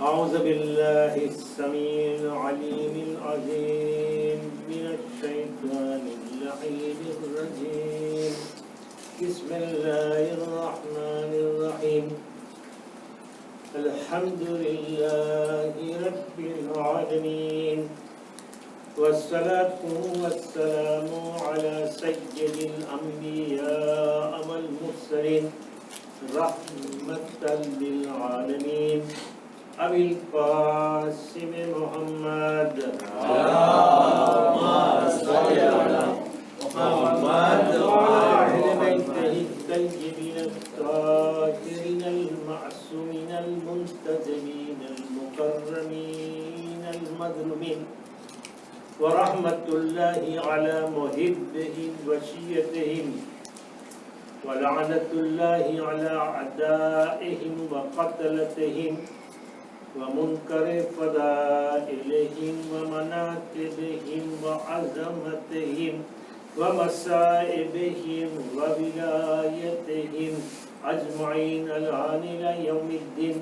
أعوذ بالله السميع العليم العظيم من الشيطان اللعين الرجيم بسم الله الرحمن الرحيم الحمد لله رب العالمين والصلاة والسلام على سيد الأنبياء والمرسلين رحمة للعالمين أبي القاسم محمد اللهم صل على محمد وعلى بيته الطيبين الطاهرين المعصومين المنتجبين المكرمين المظلومين ورحمة الله على محبهم وشيتهم ولعنة الله على أعدائهم وقتلتهم ومنكر فضائلهم ومناكبهم وعظمتهم ومصائبهم وولايتهم أجمعين الآن إلى يوم الدين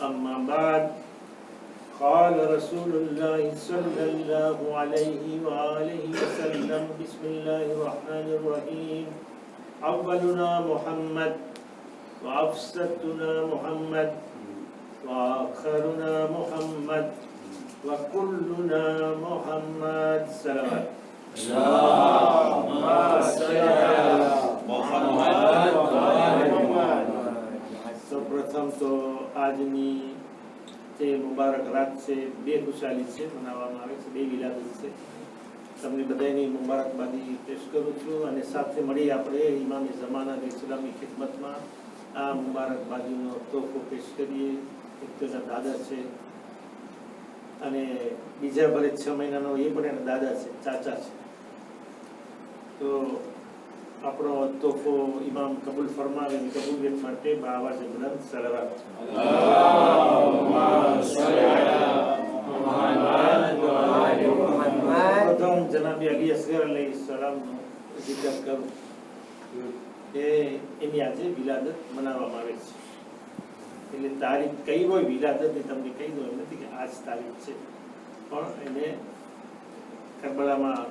أما بعد قال رسول الله صلى الله عليه وآله وسلم بسم الله الرحمن الرحيم أولنا محمد وأوسطنا محمد وآخرنا محمد وكلنا محمد صلوات اللهم صل على محمد وآل محمد. સૌપ્રથમ તો આજની જે મુબારક રાત છે બે ખુશાલી છે મનાવવામાં આવે છે, બે વિલાદત છે. તમને બધાની મુબારકબાદી પેશ કરું છું અને સાથે મળી આપણે ઇમામે ઝમાના ઇસ્લામી ખિદમતમાં આ મુબારકબાદીનો તોહફો પેશ કરીએ. એક તો એના દાદા છે અને બીજા ભલે 6 મહિનાનો એ પણ એના દાદા છે, ચાચા છે. તો આપણો તોહફો ઇમામ કબૂલ ફરમાવે અને કબૂલિયત માટે આવાજે બુલંદ સલાવત પ્રથમ જનાબી અલી અસગર અલૈહિ સલામનો જિકર કરું. એની આજે વિલાદત મનાવવામાં આવે છે. એટલે તારીખ કઈ હોય વિલાદતની તમને કહી દો, એમ નથી કે આજ તારીખ છે, પણ એને કરબલામાં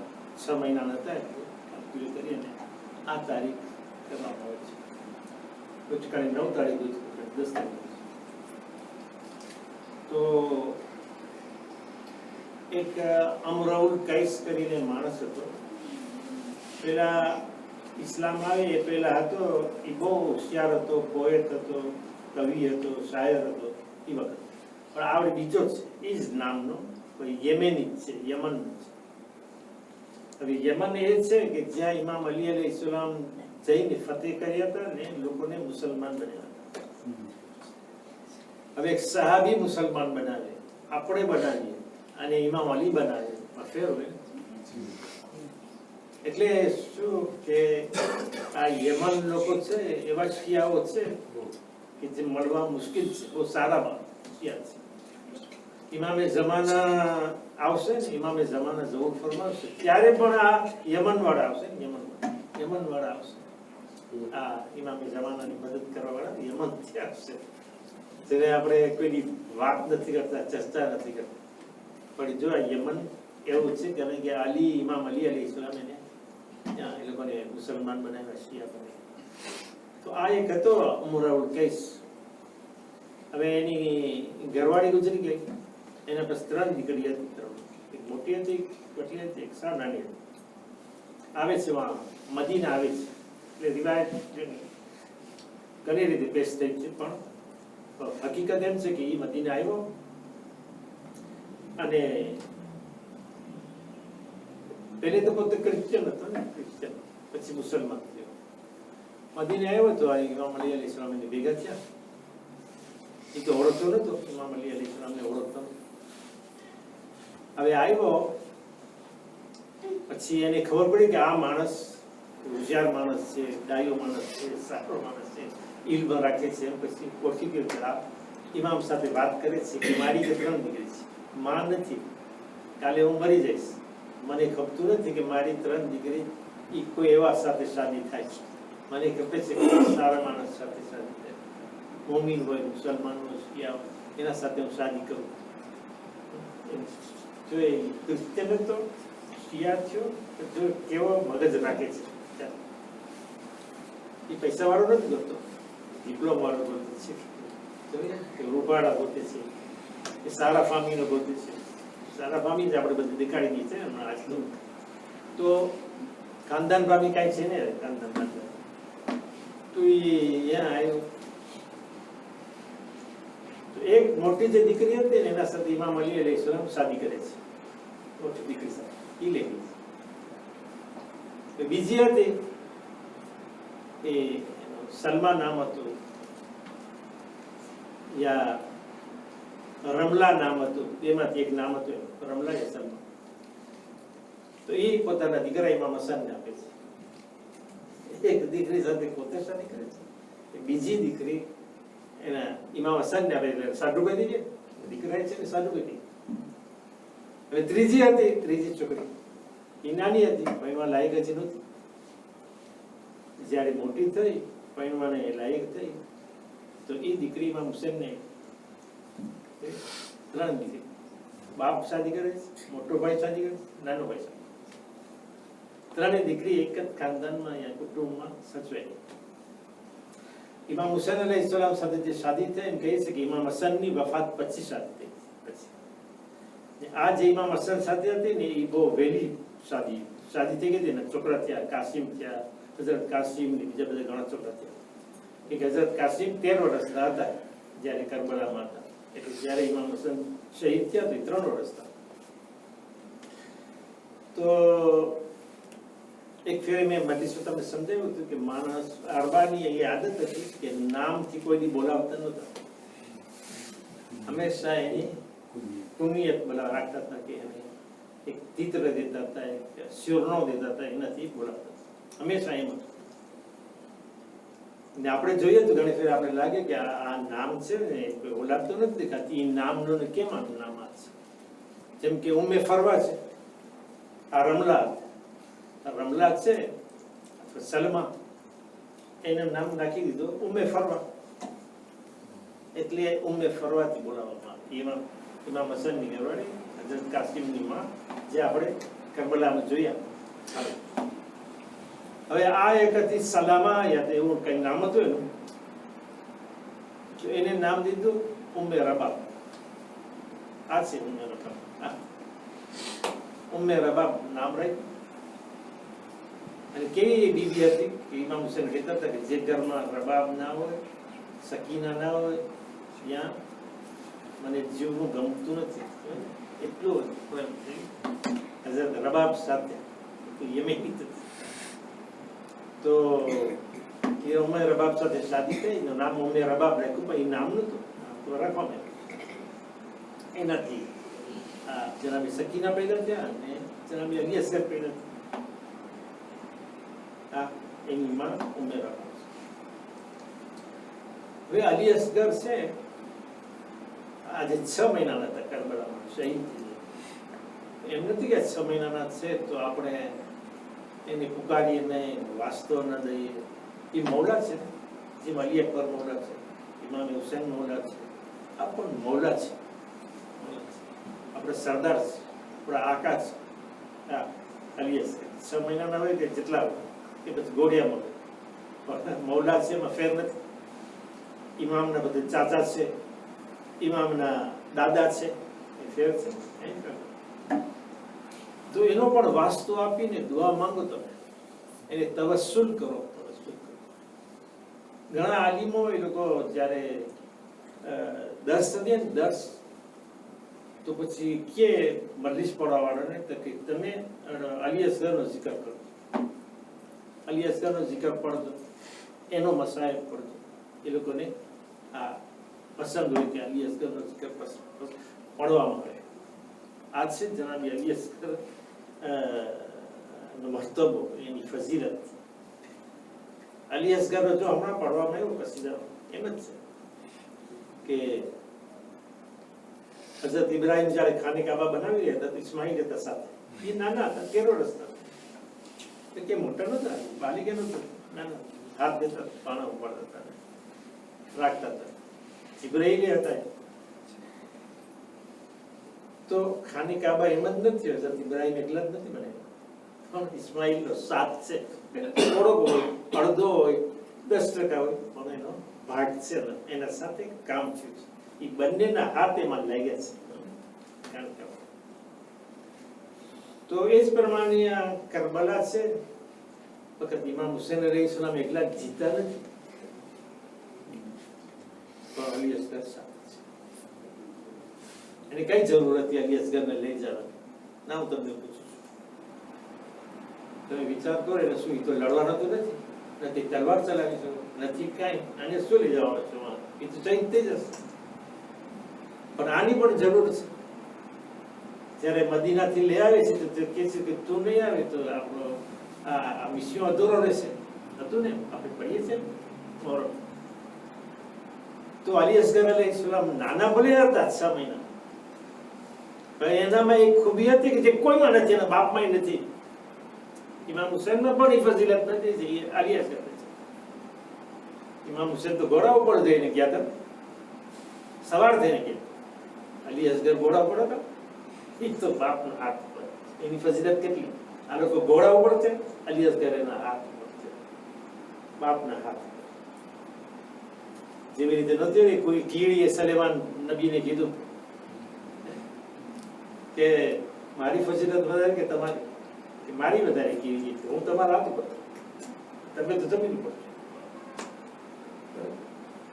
6 મહિના હતા કેલ્ક્યુલેટ કરીને આ તારીખ કરવામાં આવે છે. ટૂંચકાની 9 તારીખ 10 તારીખ. તો એક અમરાઉલ કૈસ કરીને માણસ હતો. પેલા ઇસ્લામ આવે એ પહેલા હતો. એ બહુ હોશિયાર હતો, પોએટ હતો, કવિ હતો, શાયર હતો એ વખત. પણ આવડે બીજો છે એ જ નામનો કોઈ યેમેની છે, યમન છે. હવે યમન એ છે કે જ્યાં ઇમામ અલી અલૈહિસ્સલામ જઈને ફતેહ કર્યા હતા ને લોકોને મુસલમાન બનાવ્યા હતા. હવે એક સહાબી મુસલમાન બનાવે, આપણે બનાવીએ અને ઇમામ અલી બનાવે, ફેર હોય. એટલે શું કે આ યમન લોકો છે એવા શિયાઓ છે કે જે મળવા મુશ્કેલ છે, બહુ સારા શિયા છે. ઇમામે ઝમાના આવશે ને, ઇમામે ઝમાના ઝહૂર ફરમાવશે ત્યારે પણ આ યમન વાળા આવશે, યમન વાળા આવશે. આ ઇમામે ઝમાનાની મદદ કરવા વાળા યમનથી આવશે. જેને આપણે કોઈની વાત નથી કરતા, ચર્ચા નથી કરતા, પણ જો આ યમન એવું છે કે અલી ઇમામ અલી અલૈહિસ્સલામ એને ત્યાં એ લોકોને મુસલમાન બનાવ્યા, શિયા બનાવ્યા. તો આ એક હતો અમરાઉલ કૈસ. હવે એની ઘરવાળી ગુજરી ગઈ, એના પછી 3 દીકરી હતી. 3, એક મોટી હતી, પટલી હતી, એક સા નાની હતી. આવે છે વાં મદીના આવે છે. એટલે રિવાયત ઘણી રીતે પેશ થઈ છે, પણ હકીકત એમ છે કે એ મદીના આવ્યો અને પહેલે તો પોતે ક્રિશ્ચિયન હતો ને, ક્રિશ્ચિયન, પછી મુસલમાન થયો. મદીને આવ્યો તો આ ઇમામ અલી અલૈહિસ્સલામ એને ભેગા થયા. એ તો ઓળખતો નતો, ઇમામ અલી અલૈહિસ્સલામને ઓળખતો નતો. હવે આવ્યો પછી એને ખબર પડી કે આ માણસ હોશિયાર માણસ છે, ડાયો માણસ છે, સારો માણસ છે, ઇલ્મ રાખે છે. પછી કોશી કે ઇમામ સાથે વાત કરે છે કે મારી જે 3 દીકરી છે, માં નથી, કાલે હું મરી જઈશ, મને ખપતું નથી કે મારી 3 દીકરી કોઈ એવા સાથે શાદી થાય છે. મને ખપે છે કે સારા માણસ સાથે શાદી થાય. મોમીન હોય, મુસલમાન હોય, શિયા હોય, એના સાથે હું શાદી કરું. જો એ ક્રિશ્ચિયન હતો, શિયા થયો, જો કેવો મગજ રાખે છે. એ પૈસા વાળો નથી ગોતતો, ડિપ્લોમા વાળો ગોતે છે, રૂપાળા ગોતે છે, એ સારા ફામીનો ગોતે છે. સારા ફામી જ આપણે બધી દેખાડી દઈએ છે હમણાં આજનું. તો ખાનદાન ફામી કાંઈ છે ને, ખાનદાન તો એ અહીંયા આવ્યો. એક મોટી જે દીકરી હતી ને એના સાથે ઇમામ અલી અલૈહિસ્સલામ શાદી કરે છે, મોટી દીકરી સાથે, એ લઈ ગઈ છે. બીજી હતી એ સલમા નામ હતું, યા રમલા નામ હતું, એમાંથી એક નામ હતું રમલા યા સલમા. તો એ પોતાના દીકરા ઇમામ હસનને આપે છે. એક દીકરી સાથે પોતે શાદી કરે છે, બીજી દીકરી એના ઇમામ હસનને આપે, એટલે સાડુભાઈ દીધી દીકરા છે ને સાડુભાઈ. હવે ત્રીજી હતી, ત્રીજી છોકરી એ નાની હતી, ભણવા લાયક જ નહોતી. જ્યારે મોટી થઈ, ભણવાને લાયક થઈ, તો એ દીકરી ઇમામ હુસેનને ત્રણ દીકરી, બાપ શાદી કરે છે, મોટો ભાઈ શાદી કરે છે, નાનો ભાઈ શાદી. ત્રણેય દીકરી એક જ ખાનદાનમાં યા કુટુંબમાં સચવાઈ. ઇમામ હુસેન અલૈહિસ્સલામ સાથે જે શાદી થઈ એમ કહે છે કે ઇમામ હસનની વફાત પછી શાદી થઈ. પછી આ જે ઇમામ હસન સાથે હતી ને એ બહુ વહેલી શાદી થઈ ગઈ હતી ને. છોકરા થયા, કાસિમ થયા, હઝરત કાસિમ ને બીજા બધા ઘણા છોકરા થયા. કે હઝરત કાસિમ 13 વર્ષના હતા જ્યારે કરબલામાં હતા, એટલે જ્યારે ઇમામ હસન શહીદ થયા તો 3 વર્ષના. તો એક ફેરે મેં મજલિસમાં તમને સમજાવ્યું હતું કે માણસ અરબાની એ આદત હતી કે નામથી કોઈની બોલાવતા નહોતા, હંમેશા એની કુનિયત રાખતા હતા, કે એને એક તિત્ર દેતા હતા, એક શિરનો દેતા હતા, એનાથી બોલાવતા હંમેશા એમ. ને આપણે જોઈએ તો ઘણી ફેર આપણે લાગે કે આ નામ છે ને કોઈ ઓલાદ તો નથી દેખાતી, એ નામનો ને કેમ આનું નામ આ છે. જેમ કે ઉમ્મે ફરવા છે, આ રમલા છે, સલમા, એનું નામ નાખી દીધું ઉમ્મે ફરવા, એટલે ઉમ્મે ફરવાથી બોલાવવામાં આવે. ઇમામ હસનની ઘરવાળી હઝરત કાસિમની માં, જે આપણે કરબલામાં જોયા. હવે આ એક હતી સલામા, યા તો એવું કઈ નામ હતું એનું, તો એને નામ દીધું ઉમ્મે રબાબ. આ છે ઉમ્મે રબાબ, ઉમ્મે રબાબ નામ રહી. અને કેવી બીબી હતી કે ઇમામ હુસેન કહેતા હતા કે જે ઘરમાં રબાબ ના હોય, સકીના ના હોય, ત્યાં મને જીવનું ગમતું નથી. એટલું હઝરત રબાબ સાથે યમેની હતી. તો એ ઉમ્મે રબાબ સાથે શાદી થઈ, નામ ઉમ્મે રબાબ રાખ્યું, પણ એ નામ નહોતું, તો રાખવામાં એનાથી જનાબી સકીના પેદા થયા અને જનાબી અલી અસગર પેદા થયા. એની માં ઉમ્મે રબાબ. હવે અલી અસગર છે, આજે 6 મહિનાના હતા કરબલામાં, શહીદ થઈ ગયા. એમ નથી કે 6 મહિનાના છે તો આપણે એને પુકારીએ નહીં, વાસ્તો ન દઈએ. એ મૌલા છે, જેમ અલી અકબર મૌલા છે, ઇમામ હુસેન મૌલા છે, આ પણ મૌલા છે. આપણે સરદાર છે, આપણા આકા છે. હા, અલી અસગર 6 મહિનાના હોય કે જેટલા હોય એ પછી ગોળિયા મૌલા છે, એમાં ફેર નથી. ઇમામના બધા ચાચા છે, ઇમામના દાદા છે, એ ફેર છે. તો એનો પણ વાસ્તો આપીને દુઆ માંગો, તમે એને તવસ્સુલ કરો. ઘણા આલિમો એ લોકો જ્યારે દર્શ દે ને, દર્શ તો પછી કે મજલિસ પડવાવાળાને તો કે તમે અલી અસગરનો જિકર કરો, અલી અસગરનો જિકર પડજો, એનો મસાયબ પડજો. એ લોકોને આ પસંદ હોય કે અલી અસગરનો જિકર પડવામાં આવે. આ છે જનાબી અલી અસગર મહતબો, એની ફઝીલત. અલી અસગર જો હમણાં પડવામાં આવ્યું કસીદા એમ જ છે કે હઝરત ઇબ્રાહિમ જ્યારે ખાને કાબા બનાવી રહ્યા હતા તો ઇસ્માઇલ હતા સાથે. એ નાના હતા, 13 વર્ષના, કે મોટા નહોતા, બાલિકા નહોતા, નાના, હાથ દેતા, પાણા ઉપાડતા હતા. રાખતા હતા, ઇબ્રાહીમી હતા. તો ખાની કાબા એમ જ નથી, હઝરત ઇબ્રાહીમ એકલા જ નથી બનાવ્યા, પણ ઇસ્માઇલનો સાથ છે, થોડોક હોય, અડધો હોય, 10% હોય, પણ એનો ભાગ છે ને એના સાથે કામ થયું છે. એ બંનેના હાથ એમાં લાગ્યા છે. તો એ જ પ્રમાણે આ કરબલા છે, વખત ઇમામ હુસેન અલૈહિસ સલામ એકલા જીતા નથી, પણ અલી અસગર સાથે છે. એની કઈ જરૂર હતી અલી અસગરને લઈ જવાની? ના, હું તમને પૂછું છું, તમે વિચાર કરો. એને શું, તો લડવાનું તો નથી તલવાર ચલાવી શકો, નથી કાંઈ, આને શું લઈ જવાનો છો? એ તો ચૈન થઈ જશે. પણ આની પણ જરૂર છે. જ્યારે મદીનાથી લઈ આવે છે તો કહે છે કે તું નહીં આવે તો આપણો આ મિશન અધૂરો રહેશે. હતું ને, આપણે પડીએ છીએ ને. તો અલી અસગર અલૈહિસ સલામ નાના ભલે હતા, 6 મહિના, પણ એનામાં એક ખૂબી હતી કે જે કોઈમાં નથી, એના બાપમાં નથી. ઇમામ હુસેનમાં પણ એ ફઝીલત નથી, જે અલી અસગર છે. ઇમામ હુસેન તો ઘોડા ઉપર જઈને ગયા હતા, સવાર થઈને ગયા. અલી અસગર ઘોડા ઉપર હતા, એ તો બાપનો હાથ ઉપર. એની ફઝીલત કેટલી! આ લોકો ઘોડા ઉપર છે, અલી અસગર એના હાથ ઉપર છે, બાપના હાથ. જેવી રીતે નથી કોઈ કીડીએ સલેમાન નબીને કીધું કે મારી ફઝીલત વધારે કે તમારી? મારી વધારે કીડી, હું તમારા હાથ ઉપર, તમે તો જમીન ઉપર,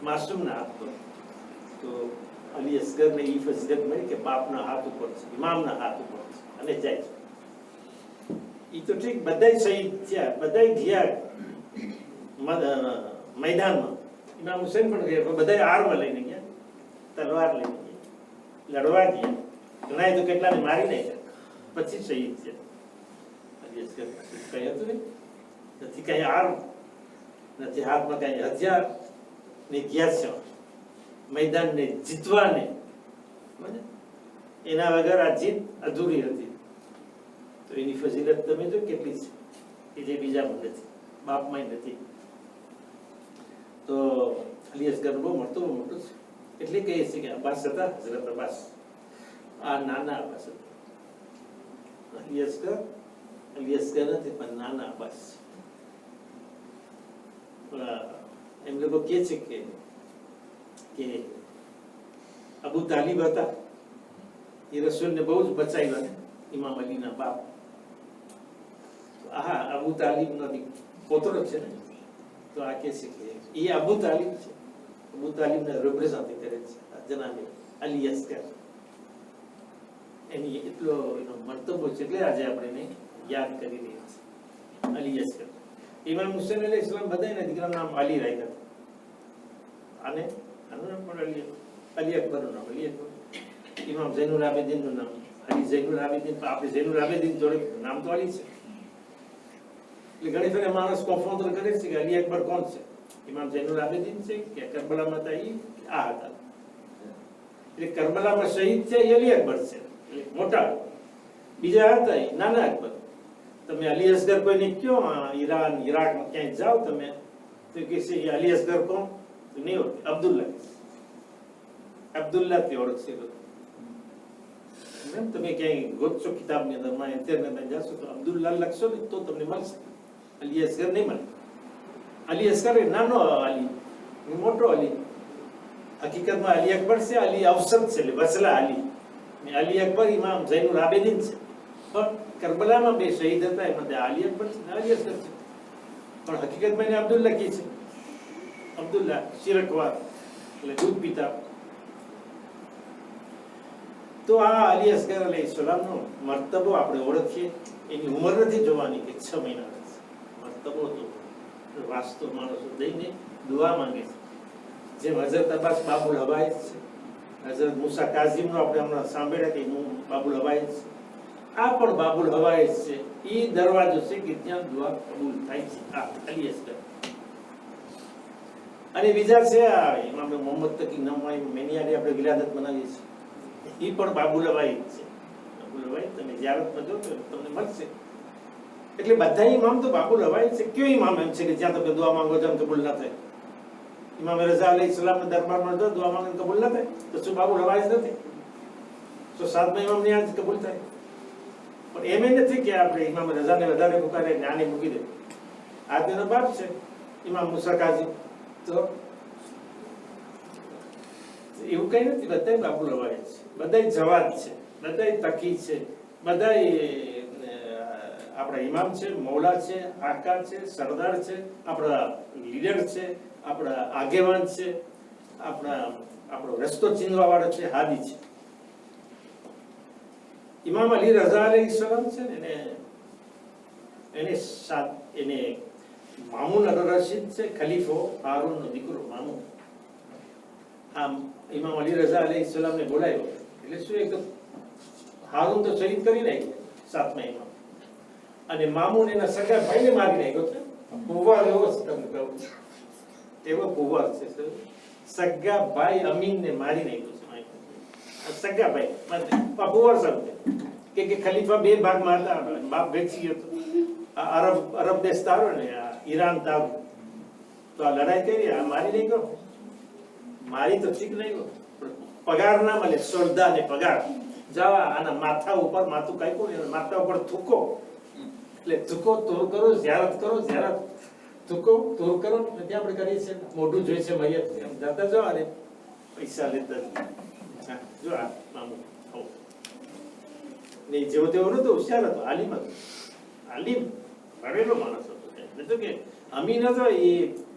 માસૂમના હાથ પર. તો અલી અસગરને એ ફઝીલત મળી કે બાપના હાથ ઉપર છે, ઇમામના હાથ ઉપર છે, અને જાય છે. એ તો ઠીક, બધાય શહીદ થયા, બધાય ગયા મેદાનમાં. ઇમામ હુસેન પણ ગયા, બધાય આર્મ લઈને ગયા, તલવાર લઈને ગયા, લડવા ગયા. ઘણા તો કેટલાને મારી નાખ્યા, પછી શહીદ થયા. અલી અસગર કઈ હતું ને, નથી કઈ આર્મ, નથી હાથમાં કઈ હથિયાર, ને ગયા છે મેદાનને જીતવાને. એના વગર આ જીત અધૂરી હતી. તો એની ફઝીલત તમે જો કેટલી છે, કે જે બીજામાં નથી, બાપમાં નથી. તો અલી અસગર બહુ મોટો છે. એટલે કહીએ છીએ કે અબ્બાસ હતા, હઝરત અબ્બાસ, આ નાના અબ્બાસ હતા. અલી અસગર નથી, પણ નાના અબ્બાસ. એમ લોકો કહે છે કે અબુ તાલિબ હતા, એ રસૂલને બહુ જ બચાવ્યા ને, ઇમામ અલીના બાપ. હા, અબુ તાલિબનો પોતરો છે ને, તો આ કહે છે કે એ અબુ તાલિબ છે, અબુ તાલિબને રિપ્રેઝન્ટ કરે છે જનાબે અલી અસગર. એની એટલો એનો મર્તબો છે, એટલે આજે આપણે એને યાદ કરી રહ્યા છીએ, અલી અસગર. ઇમામ હુસેન અલૈહિસ સલામ બધાના દીકરાનું નામ અલી રાખ્યા હતા, અને આનું નામ પણ અલી અકબરનું નામ અલી અકબર. ઇમામ ઝૈનુલ આબેદીનનું નામ અલી ઝૈનુલ આબેદીન. આપણે ઝૈનુલ આબેદીન જોડે નામ તો અલી છે, એટલે ઘણી ફેર માણસ કોન્ફોન્ડ કરે છે કે અલી અકબર કોણ છે, ઇમામ ઝૈનુલ આબેદીન છે કે કરબલામાં હતા આ હતા. એટલે કરબલામાં શહીદ છે એ અલી અકબર છે, એટલે મોટા. બીજા હતા એ નાના અકબર. તમે અલી અસગર કોઈને કયો ઈરાન ઈરાકમાં ક્યાંય જાઓ તમે, તો કે છે અલી અસગર કોણ? નહીં ઓળખે, અબ્દુલ્લાહથી ઓળખશે. તમે ક્યાંય ગોતશો કિતાબની અંદરમાં, ઇન્ટરનેટમાં જશો તો અબ્દુલ્લાહ લખશો ને તો તમને મળશે, અલી અસગર નહીં મળે. અલી અસગર એ નાનો અલી, મોટો અલી. હકીકતમાં અલી અકબર છે, અલી અવસત છે, એટલે વસલા અલી. અલી અકબર ઇમામ ઝૈનુલ આબેદીન છે, પણ કરબલામાં બે શહીદ હતા, એમાં અલી અકબર છે, અલી અસગર છે. પણ હકીકતમાં એને અબ્દુલ્લાહ કી છે, અબ્દુલ્લાહ શિરકવાર, એટલે દૂધ પીતા. તો આ અલી અસગર અલૈહિસ સલામનો મર્તબો આપણે ઓળખીએ. એની ઉંમર નથી જોવાની કે 6 મહિના, મર્તબો તો વાસ્તવ માણસો દઈને દુઆ માંગે છે. જેમ હઝરત અબ્બાસ બાબુલ હવાઈજ છે, હઝરત મૂસા કાઝીમનો આપણે હમણાં સાંભળ્યા કે બાબુલ હવાઈજ છે. આ પણ બાબુલ હવાઈજ છે. એ દરવાજો છે કે ત્યાં દુઆ કબૂલ થાય છે, આ અલી અસગર. અને બીજા છે આ ઇમામ મોહમ્મદ તકી નવાઈ મેનિયારી આપણે વિલાદત બનાવીએ છીએ, એ પણ બાબુલ હવાઈજ છે. બાબુલ હવાઈજ તમે ઝિયારતમાં જો તો તમને મળશે. એટલે બધા ઇમામ તો બાબુલ હવાઈજ છે. કયો ઇમામ એમ છે કે જ્યાં તમે દુઆ માંગો છો કબૂલ ના થાય? ઇમામ રઝા અલૈહિસ્સલામના દરબારમાં જો દુઆ માંગે કબૂલ ન થાય તો શું બાબુ રવાજ નથી? તો સાતમા ઇમામ ની આજ કબૂલ થાય. પણ એમ નથી કે આપણે ઇમામ રઝાને વધારે પુકારે જ્ઞાની મૂકી દે. આ તેનો બાપ છે ઇમામ મુસા કાઝી. તો એવું કઈ નથી, બધા બાબુ રવાજ છે, બધા જવાદ છે, બધા તકી છે, બધા આપણા ઇમામ છે, મૌલા છે, આકા છે, સરદાર છે, આપણા લીડર છે, આપણા આગેવાન છે, આપણો રસ્તો ચીનવા વાળો છે, હાદી છે. ઇમામ અલી રઝા અલૈહિસ્સલામ છે ને એને મામૂન અર-રશીદ છે, ખલીફો હારૂનનો દીકરો મામૂન. આમ ઇમામ અલી રઝા અલૈહિસ્સલામને બોલાવ્યો એટલે શું, એકદમ હારૂન તો શહીદ કરી નાખ્યો સાતમા ઇમામ, અને મામૂન એના સગા ભાઈને મારી નાખ્યો છે. પુવાર એવો છે, તમને કહું એવો પુવાર છે, સગા ભાઈ અમીનને મારી નાખ્યો છે. સગા ભાઈ પુવાર સમજે કે ખલીફા બે ભાગમાં હતા, બાપ વેચી ગયો હતો. અરબ દેશ તારો ને ઈરાન તારું, તો આ લડાઈ કરી, આ મારી નહીં ગયો. મારી તો ઠીક નહીં ગયો, પગાર ના મળે, સોરદા ને પગાર જવા આના માથા ઉપર માથું કાપ્યું ને માથા ઉપર થૂકો, એટલે થૂકો તોર કરો, ઝિયારત કરો, ઝિયારત થૂકો તોર કરો, નથી આપણે કરીએ છીએ. મોઢું જોઈ છે મૈયત એમ જતા જાઓ અને પૈસા લેતા જો આ મામું નહીં જેવો તેવો નતો, હોશિયાર હતો, આલિમ હતો, આલિમ ભણેલો માણસ હતો. એટલે કે અમીન હતો એ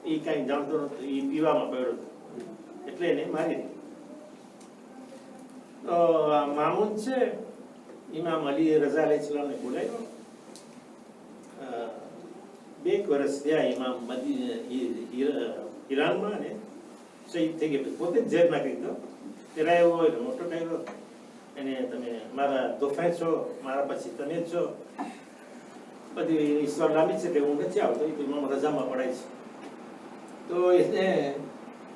કઈ જાણતો નતો, એ પીવામાં પડ્યો હતો એટલે એને મારી દીધો. તો મામૂન છે ઇમામ અલી રઝા અલૈહિસ્સલામને બોલાવ્યો. 2 વર્ષ થયા ઇમામ ઈરાનમાં ને શહીદ થઈ ગયા. પોતે જ ઝેર નાખી દીધો. તેરા એવો હોય મોટો ટાઈરો એને તમે મારા તોફાન છો, મારા પછી તમે જ છો, બધી ઈશ્વર લાંબી છે કે હું નથી આવતો, એ ઇમામ રઝામાં પડાય છે. તો એને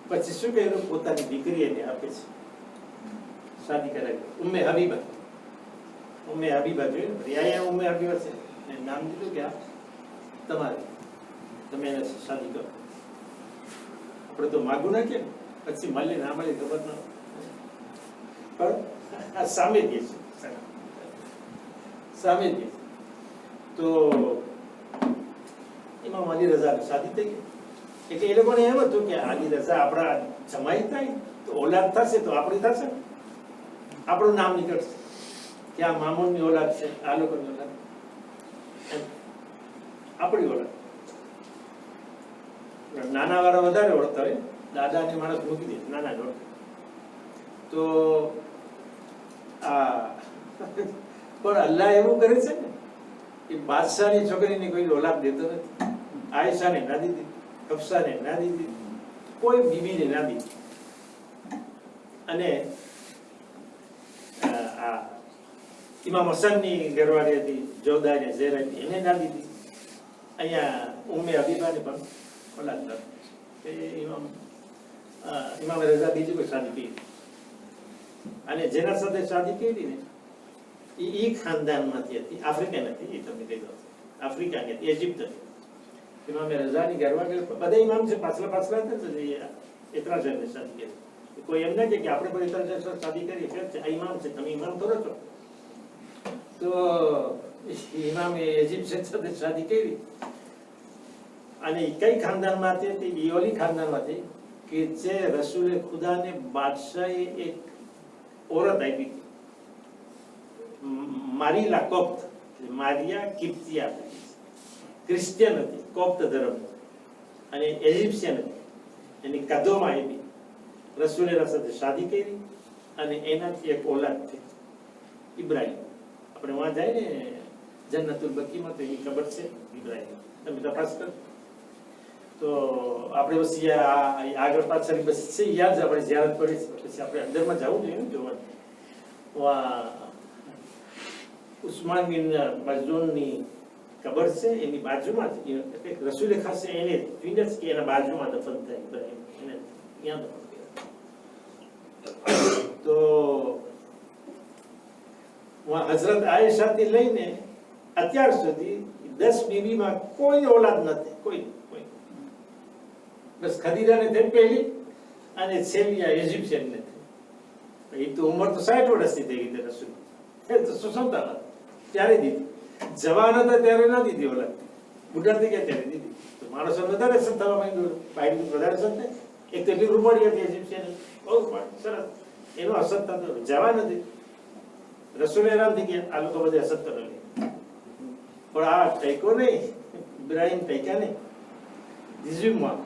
પછી શું કર્યું, પોતાની દીકરી એને આપે છે, શાદી કરાવી. ઉમ્મે હબીબા જોયું, રિયા ઉમ્મે હબીબા છે, નામ દીધું કે તમારે તમે એને શાદી કરો. આપણે તો માગું ના કે પછી મળે ના મળે ખબર ના, પણ આ સામે દે છે, સામે દે. તો ઇમામ અલી રઝા શાદી થઈ ગઈ. એટલે એ લોકોને એમ હતું કે અલી રઝા આપણા જમાઈ થાય તો ઓલાદ થશે તો આપણી થશે, આપણું નામ નીકળશે કે આ મામૂનની ઓલાદ છે, આ લોકોની ઓલાદ, આપણી ઓલાદ. નાના વાળા વધારે ઓળખતા હોય, દાદાને માણસ મૂકી દે, નાના જ ઓળખે. તો આ પણ અલ્લાહ એવું કરે છે ને કે બાદશાહની છોકરીની કોઈ ઓલાદ દેતો નથી. આયશાને ના દીધી, હફસાને ના દીધી, કોઈ બીબીને ના દીધી. અને આ ઇમામ હસનની ઘરવાળી હતી જોદા ને ઝેરા, એને ના દીધી. અહીંયા ઉમ્મે હબીબાને પણ ઓલાદ નથી. ઇમામ રઝા બીજી કોઈ શાદી કરી, અને જેના સાથે શાદી કરી ને એ ખાનદાનમાંથી હતી, આફ્રિકન હતી. એ તમને કહી દો, આફ્રિકાની હતી, ઇજિપ્ત હતી. ઇમામ રઝાની ઘરવાળી બધા ઇમામ છે, પાછલા હતા, એટલા જણને શાદી કરી. કોઈ એમ ના કે આપણે પણ એટલા જણ શાદી કરી, આ ઇમામ છે, તમે ઇમામ કરો છો. તો ઇમામે ઇજિપ્ત સાથે શાદી કરી. અને કઈ ખાનદાનમાંથી હતી? ઓલી ખાનદાનમાંથી કે જે રસૂલે ખુદાને બાદશાહે એક ઓરત આપી, મારીલા કોપ્ત, મારિયા કિપ્તિયા, ક્રિશ્ચિયન હતી, કોપ્ત ધર્મ, અને ઇજિપ્શિયન હતી. એની કદોમાં આવી રસૂલે સાથે શાદી કરી, અને એનાથી એક ઓલાદ થઈ ઇબ્રાહિમ. આપણે વહાં જાય ને જન્નતુલ બકીમાં તો એની ખબર છે ઇબ્રાહિમ, તમે તપાસ કરો. તો આપણે બસ આગળ પાછળ બસ છે યાદ, આપણે ઝિયારત પડી છે, પછી આપણે અંદરમાં જવું જોઈએ ને જોવાનું. ઉસ્માન બિન મઝૂનની કબર છે, એની બાજુમાં જ રસૂલે ખાસ એને જોઈને જ કે એના બાજુમાં દફન થાય ઇબ્રાહિમ, એને ત્યાં દફન કર્યા. તો હઝરત આયેશાથી લઈને અત્યાર સુધી 10 બીવીમાં કોઈ ઓલાદ નથી, કોઈ બસ ખદીજાને થઈ પહેલી અને છેલ્લી આ ઇજિપ્શિયનને થઈ. એ તો ઉંમર તો 60 વર્ષની થઈ ગઈ રસૂલ. એ તો સુસમતા હતા ત્યારે દીધી. જવાન હતા ત્યારે ના દીધી ઓલા. બુઢા થઈ ગયા ત્યારે દીધી. તો માણસો વધારે સત થવા માંડ્યું. બાયડી વધારે સત થાય. એક તો એટલી રૂપાળી હતી ઇજિપ્શિયન. બહુ રૂપાળી સરસ. એનો અસત થતો જવાન હતી. રસૂલ હેરાન થઈ ગયા આ લોકો બધે અસત કરે. પણ આ ટૈકો નહીં, ઇબ્રાહિમ ટૈકા નહીં. દિઝુમાં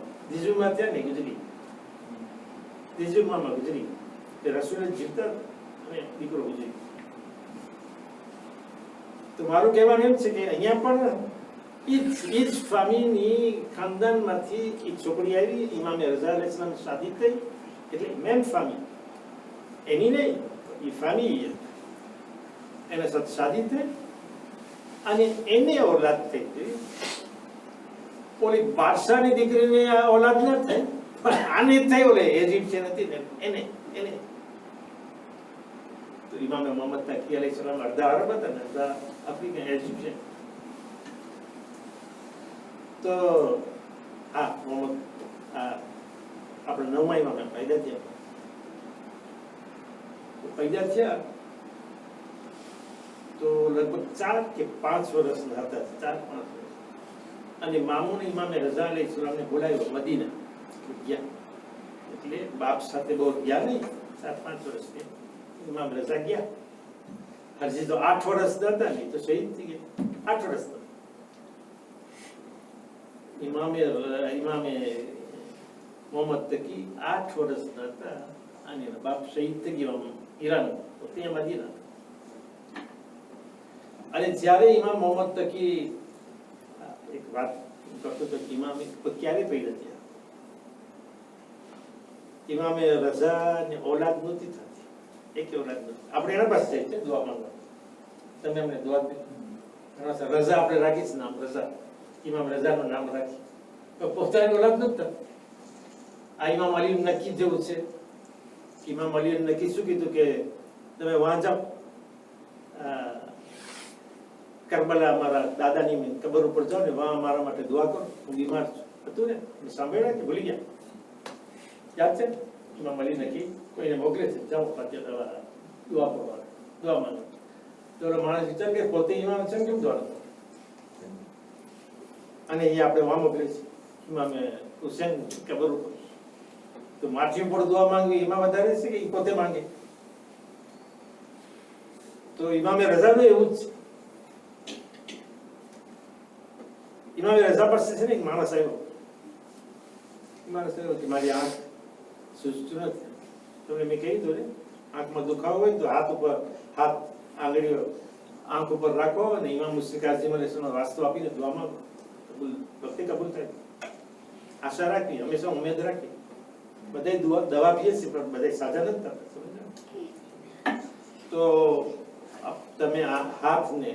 ત્યાં નહીં ગુજરી. દિઝુમાં ગુજરી. તે રસૂલ જીવતા અને દીકરો ગુજરી. તો મારું કહેવાનું એમ છે કે અહીંયા પણ ઈજ ફામીની ખાનદાનમાંથી એક છોકરી આવી, ઇમામે રઝા અલૈહિસ્સલામ શાદી થઈ. એટલે મેમ ફામી એની નહીં, એ ફામી એને સાથે શાદી થઈ અને એને ઓલાદ થઈ ગઈ. ઓલી બાદશાહની દીકરીને આ ઓલાદ ન થઈ, પણ આને થઈ. ઓલે ઇજિપ્શિયન હતી ને એને એને તો ઇમામ મોહમ્મદ તકી અલૈહિસ્સલામ અડધા અરબ હતા ને અડધા આફ્રિકન ઇજિપ્શિયન. તો આ મોહમ્મદ આપણે 9મા ઇમામ પેદા થયા. પેદા થયા તો લગભગ 4 કે 5 વર્ષના હતા. 4-5 વર્ષ. અને મામૂને ઇમામે રઝા અલૈહિસ્સલામને બોલાવ્યો મદીના ગયા. એટલે બાપ સાથે બહુ ગયા નહીં. 4-5 વર્ષથી ઇમામ રઝા ગયા. હજી તો 8 વર્ષના હતા નહીં તો શહીદ થઈ ગયા. 8 વર્ષના ઇમામે મોહમ્મદ તકી 8 વર્ષના હતા અને બાપ શહીદ થઈ ગયો ઈરાન. ત્યાં મદીના. અને જ્યારે ઇમામ મોહમ્મદ તકી એક વાત કરતો તો ઇમામે ક્યારે પેદા થયા? ઇમામે રઝા ને ઓલાદ નહોતી થતી. એક ઓલાદ નથી. આપણે એના પાસે જાય છે દુઆ માંગવા. તમે અમને દુઆ દે. રઝા આપણે રાખીશ નામ રઝા. ઇમામ રઝાનું નામ રાખી. તો પોતાની ઓલાદ નથી થતી. આ ઇમામ અલી નક્કી જેવું છે. ઇમામ અલી નક્કી શું કીધું કે તમે વાં જાઓ, કરબલા મારા દાદાની કબર ઉપર જાઓ ને વાં મારા માટે દુઆ કરો. હું બીમાર છું હતું ને સાંભળ્યા કે ભૂલી ગયા? યાદ છે? ઇમામ અલી નક્કી કોઈને મોકલે છે, જાઓ દુઆ કરવા, દુઆ માંગો. તો માણસ વિચાર કે પોતે ઇમામ છે કેમ દુઆ કરો? અને એ આપણે વાં મોકલે છે ઇમામે હુસેન કબર ઉપર. તો માટી ઉપર દુઆ માંગવી એમાં વધારે છે કે એ પોતે માંગે? તો ઇમામે રઝાનું એવું જ છે. ઇમામે રઝા પાસે છે ને એક માણસ આવ્યો. કે મારી આંખ સૂઝતું નથી. તમને મેં કહી દઉં ને, આંખમાં દુખાવો હોય તો હાથ આંગળીઓ આંખ ઉપર રાખો અને ઇમામ મુસ્લિમ કાઝીમ અલૈહિસ્સલામ વાસ્તો આપીને દુઆ માંગો. વખતે કબૂલ થાય. આશા રાખવી, હંમેશા ઉમેદ રાખવી. બધા દવા પીએ છે પણ બધા સાજા નથી થતા. તો તમે આ હાથને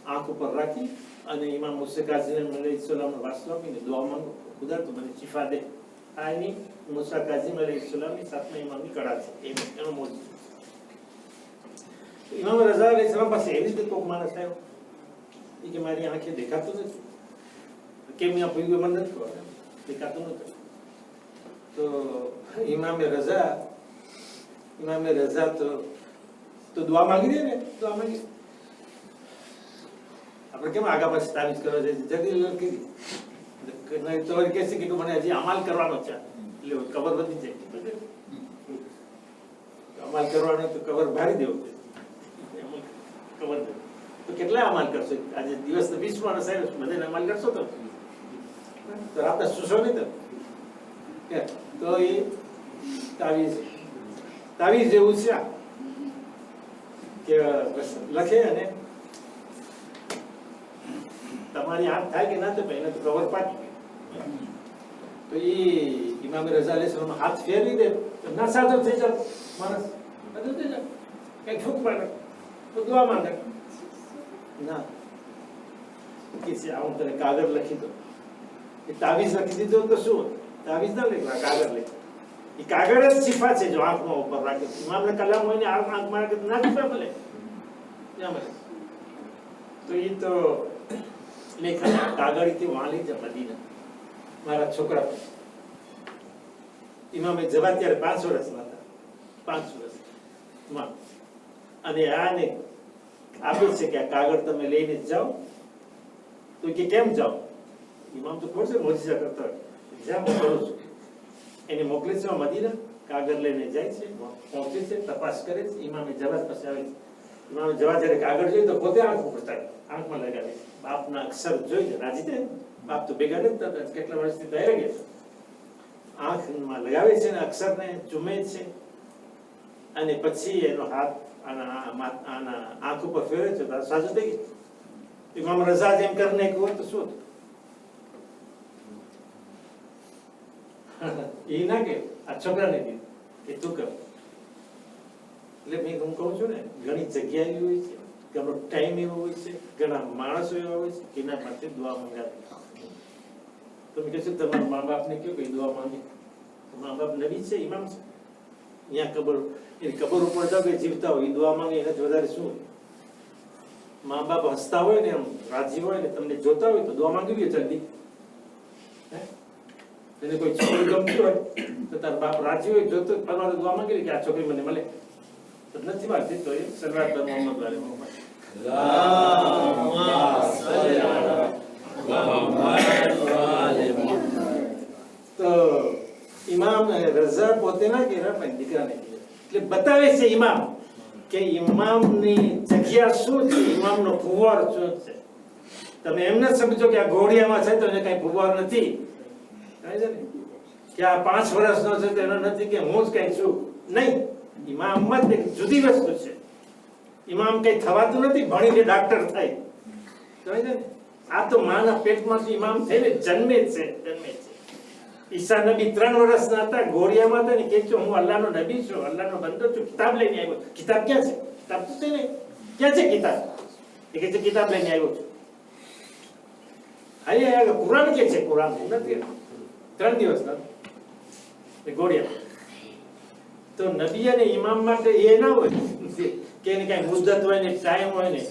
આંખ ઉપર રાખી અને ઇમામ મુસ્લિમ કાઝીમ અલૈહિસ્સલામનો વાસ્તો આપીને દુઆ માંગો. ખુદા તો મને શિફા દે. આ એની મુસા કાઝીમ અલૈહિસ્સલામની 7મા ઇમામની કળા છે. એનો મોજ. ઇમામ રઝા અલૈહિસ્સલામ પાસે એવી રીતે કોઈક માણસ આવ્યો કે મારી આંખે દેખાતું નથી. કેમ અહીંયા પૂછ્યું મને નથી ખબર, દેખાતું નથી. તો ઇમામે રઝા તો દુઆ માંગી દે ને. દુઆ માંગી આપણે કેમ આગા પાછી તાવીજ કરવા જાય? જલ્દી કીધી તો કહેશે કે મને હજી અમાલ કરવાનો છે. એટલે કબર વધી જાય. અમાલ કરવાનો તો કબર ભારી દેવો છે. કબર તો કેટલા અમાલ કરશો? આજે દિવસ તો 20 માણસ આવ્યો છે, બધાને અમાલ કરશો તો રાતે સુશો નહીં તો એ તાવીજ જેવું છે કે લખે અને તમારી આંખ થાય કે ના થાય એને તો કવર પાકી. તો એ ઇમામ રઝા અલૈહિસ્સલામ હાથ ફેરવી દે તો ના સાજો થઈ જાવ માણસ. થઈ જાવ કઈ ઠૂક પાડે તો દુઆ માંગે ના કે છે આવું તને કાગળ લખી દો. એ તાવીજ લખી દીધો તો શું? તાવીજ ના લખ્યું, કાગળ લખ્યું. એ કાગળ જ શિફા છે. જો આંખમાં ઉપર રાખે ઇમામને કલામ હોય ને આંખમાં રાખે ના શિફા મળે. તો એ તો લેખન કાગળથી વાલી જ મદીના મારા છોકરા ઇમામે જવા ત્યારે 5 વર્ષના હતા, 5 વર્ષમાં. અને આને આપે છે કે આ કાગળ તમે લઈને જાઓ. તો કે કેમ જાઓ? ઇમામ તો ખોટ છે, મોજીઝા કરતા હોય, જ્યાં હું કરું છું. એને મોકલે છે મદીના, કાગળ લઈને જાય છે, પહોંચે છે, તપાસ કરે છે. ઇમામે જવા પછી આવે છે. ઇમામે જવા જ્યારે કાગળ જોઈએ તો પોતે આંખ ઉપર આંખમાં લગાવે. બાપના અક્ષર જોઈને રાજી થાય. બાપ તો ભેગા નથી થતા, કેટલા વર્ષથી તૈયાર ગયા. આંખમાં લગાવે છે ને અક્ષરને ચૂમે છે, અને પછી એનો હાથ આના આંખ ઉપર ફેરવે છે તો સાજુ થઈ ગઈ. ઇમામ રઝા જેમ કરીને કહું તો શું એ ના કે આ છોકરાને દીધું એ તું કર. એટલે હું કહું છું ને, ઘણી જગ્યા એવી હોય છે, ઘણો ટાઈમ એવો હોય છે, ઘણા માણસો એવા હોય છે એના માટે દુઆ મંગાવે. તમે કહેશો તમારા મા બાપને કયો કઈ દુઆ માંગે? મા બાપ નબી છે, ઇમામ છે. અહીંયા કબર એની કબર ઉપર જાવ કે જીવતા હોય એ દુઆ માંગે, એનાથી વધારે શું? મા બાપ હસતા હોય ને, એમ રાજી હોય ને, તમને જોતા હોય તો દુઆ માંગી લે જલ્દી. એને કોઈ છોકરી ગમતી હોય તો તાર બાપ રાજી હોય, જોતો તમારે દુઆ માંગી લે કે આ છોકરી મને મળે. તો નથી માગતી તો એ સલવાત પર મોહમ્મદ વાલે મોહમ્મદ તો ઇમામ રઝા પોતે ના કે પણ દીકરાને કહે. એટલે બતાવે છે ઇમામ કે ઇમામની જગ્યા શું છે, ઇમામનો ફુવાર શું છે. તમે એમ ન સમજો કે આ ઘોડિયામાં છે તો એને કઈ ફુવાર નથી, કે આ 5 વર્ષનો છે તો એનો નથી કે હું જ કઈ છું. નહીં, ઇમામ મત એક જુદી વસ્તુ છે. ઇમામ કઈ થવાતું નથી ભણીને ડાક્ટર થાય. સમજે ને? આ તો માના પેટમાંથી ઇમામ થઈને જન્મે છે. ઈસા નબી 3 વર્ષના હતા, ઘોડિયામાં હતા ને કે છે હું અલ્લાહનો નબી છું, અલ્લાહનો બંદો છું, કિતાબ લઈને આવ્યો. કિતાબ ક્યાં છે? કિતાબ તો છે નહીં. ક્યાં છે કિતાબ? એ કે છે કિતાબ લઈને આવ્યો છું. હા, કુરાન કે છે, કુરાન નથી. 3 દિવસના ઘોડિયા. તો નબી અને ઇમામ માટે એ ના હોય કે એની કઈ મુદ્દત હોય ને, ટાઈમ હોય ને.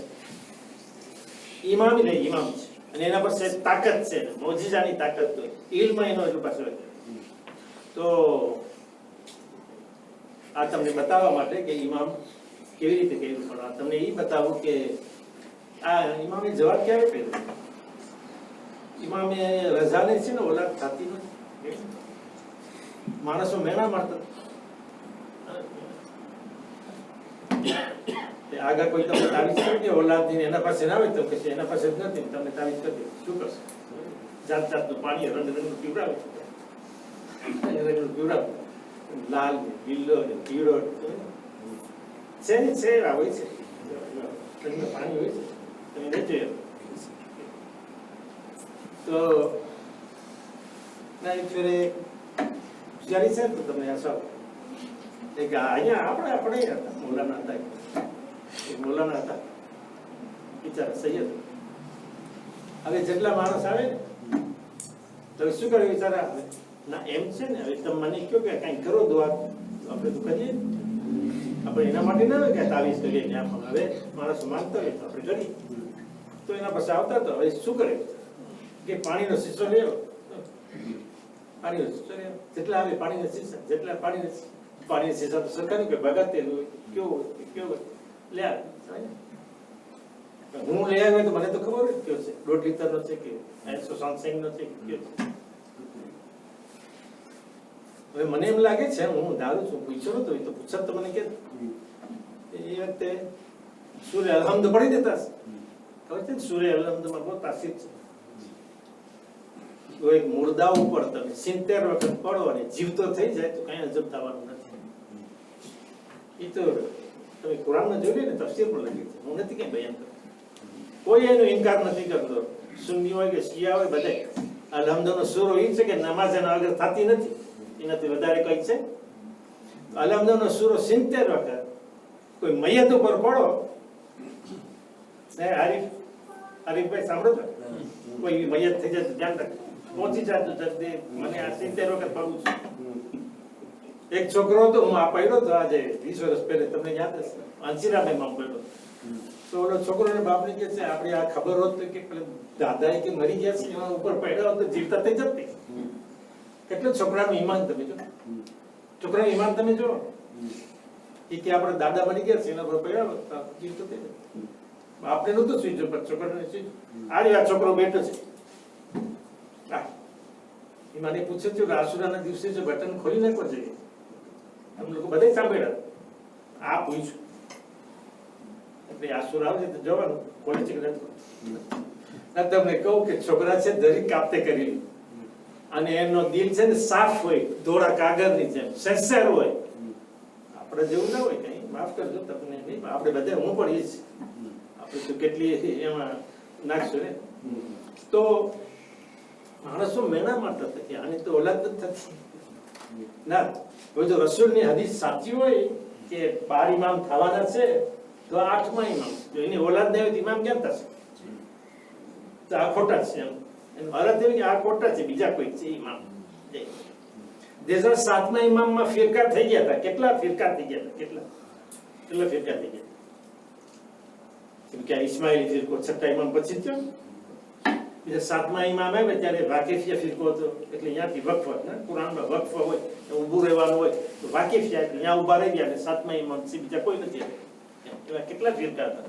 ઇમામ ને ઇમામ છે, અને એના પર તાકાત છે, મોજીઝાની તાકાત હોય, ઇલ્મ એનો એટલું પાછળ. તો આ તમને બતાવવા માટે કે ઇમામ કેવી રીતે કર્યું, પણ આ તમને એ બતાવું કે આ ઇમામે જવાબ ક્યારે કર્યો. ઇમામે રઝાને છે ને ઓલાદ થતી નથી, માણસો મેણા મારતા. આગળ કોઈ તમને તાવીજ કરી દે ઓલાદની, એના પાસે ના હોય તો કે એના પાસે જ નથી, તમને તાવીજ કરી દે. શું કરશે? જાત જાતનું પાણી રંગનું પીવડાવે, લાલ ને લીલો ને પીળો છે ને છે, આ હોય છે પાણી હોય છે, તમે નથી. તો ના એક ફેરે જાણી છે તો તમને આશા એક અહીંયા આપણે હતા મોલાના હતા, મોલાના હતા બિચારા સૈયદ. હવે જેટલા માણસ આવે ને તો શું કરે બિચારા? ના એમ છે ને, હવે તમે મને કહો કે કઈ કરો દુઆ, આપણે તો કરીએ. આપણે એના માટે ના હોય કે તાવીજ કરીએ ને, હવે માણસો માંગતા હોય તો આપણે કરીએ. તો એના પાસે આવતા તો હવે શું કરે કે પાણીનો શીશો લેવો, પાણીનો શીશો લેવો, જેટલા આવે પાણીના શીશા, જેટલા પાણીના શીશા તો સરકારી કે બગાતેલું હોય, કેવું લે આવે. હું લઈ આવ્યો તો મને તો ખબર હોય કયો છે, 1.5 લીટરનો છે કે 165 નો છે કયો છે. હવે મને એમ લાગે છે, હું ધારું છું, પૂછ્યો નતો તો પૂછત તો મને કે એ વખતે સૂર્ય અલહમદ પડી દેતા ખબર છે ને, સૂર્ય અલહમદમાં બહુ તાસીર છે. તો એક મુર્દા ઉપર તમે 70 વખત પડો અને જીવતો થઈ જાય તો કઈ અજબ થવાનું નથી. એ તો તમે કુરાનમાં જોઈ ને તફસીર પણ લખી છે, હું નથી કઈ બયાન કરતો. કોઈ એનો ઇનકાર નથી કરતો, સુન્ની હોય કે શિયા હોય, બધા અલહમદનો સૂરો એ છે કે નમાઝ એના વગર થતી નથી, એનાથી વધારે કઈ છે. અલહમદનો સૂરો 70 વખત કોઈ મયત ઉપર પડો ને, હરીફભાઈ સાંભળો છો, કોઈ મયત થઈ જાય તો ધ્યાન રાખજો, પહોંચી જાય તો જલ્દી મને આ 70 વખત પડવું છે. એક છોકરો હતો, હું આ પડ્યો તો આજે 20 વર્ષ પહેલા, તમને યાદ હશે, અંશીરાભાઈમાં પડ્યો તો ઓલો છોકરો ને બાપને કે છે આપણે આ ખબર હોત તો કે દાદા કે મરી ગયા છે એના ઉપર પડ્યો હોત તો જીવતા થઈ જતી. કેટલો છોકરાનું ઈમાન તમે જો. છોકરા ઈમાન તમે જો એ કે આપણે દાદા બની ગયા છે એના પર પડ્યા જીવ તો આપણે નહોતું સુઈ પણ છોકરાને સુઈ આ છોકરો બેઠો છે એ મને પૂછે છે કે આશુરાના દિવસે જો બટન ખોલી નાખવા જોઈએ તમે લોકો બધા સાંભળ્યા આ પૂછ્યું એટલે આશુરા આવે તો જવાનું ખોલે છે કે નથી તમને કહું કે છોકરા છે દરેક કાપતે કરી અને એનો દિલ છે ને સાફ હોય ધોળા કાગળની જેમ સેન્સર હોય આપણે જેવું ના હોય કઈ માફ કરજો તમને નહીં આપણે બધા હું પણ એ જ આપણે તો કેટલી એમાં નાખશું ને તો માણસો મેના મારતા હતા કે આની તો ઓલાદ નથી થતી ના હવે જો રસૂલની હદીસ સાચી હોય કે 12 ઇમામ થવાના છે તો 8મા ઇમામ જો એની ઓલાદ નહીં હોય તો ઇમામ કેમ થશે તો આ ખોટા છે એનો અર્થ એ કે આ ખોટા છે બીજા કોઈ છે ઇમામ 2007મા ઇમામમાં ફિરકા થઈ ગયા હતા કેટલા ફિરકા થઈ ગયા હતા કેટલા ફિરકા થઈ ગયા કેમ કે ઇસ્માઇલી ફિરકો 6ઠા ઇમામ પછી થયો બીજા 7મા ઇમામ આવે ત્યારે વાકેફિયા ફિરકો હતો એટલે અહીંયાથી વકફ ને કુરાનમાં વકફ હોય ઊભું રહેવાનું હોય તો વાકેફિયા એટલે અહીંયા ઊભા રહી ગયા અને 7મા ઇમામ છે બીજા કોઈ નથી એવા કેટલા ફિરકા હતા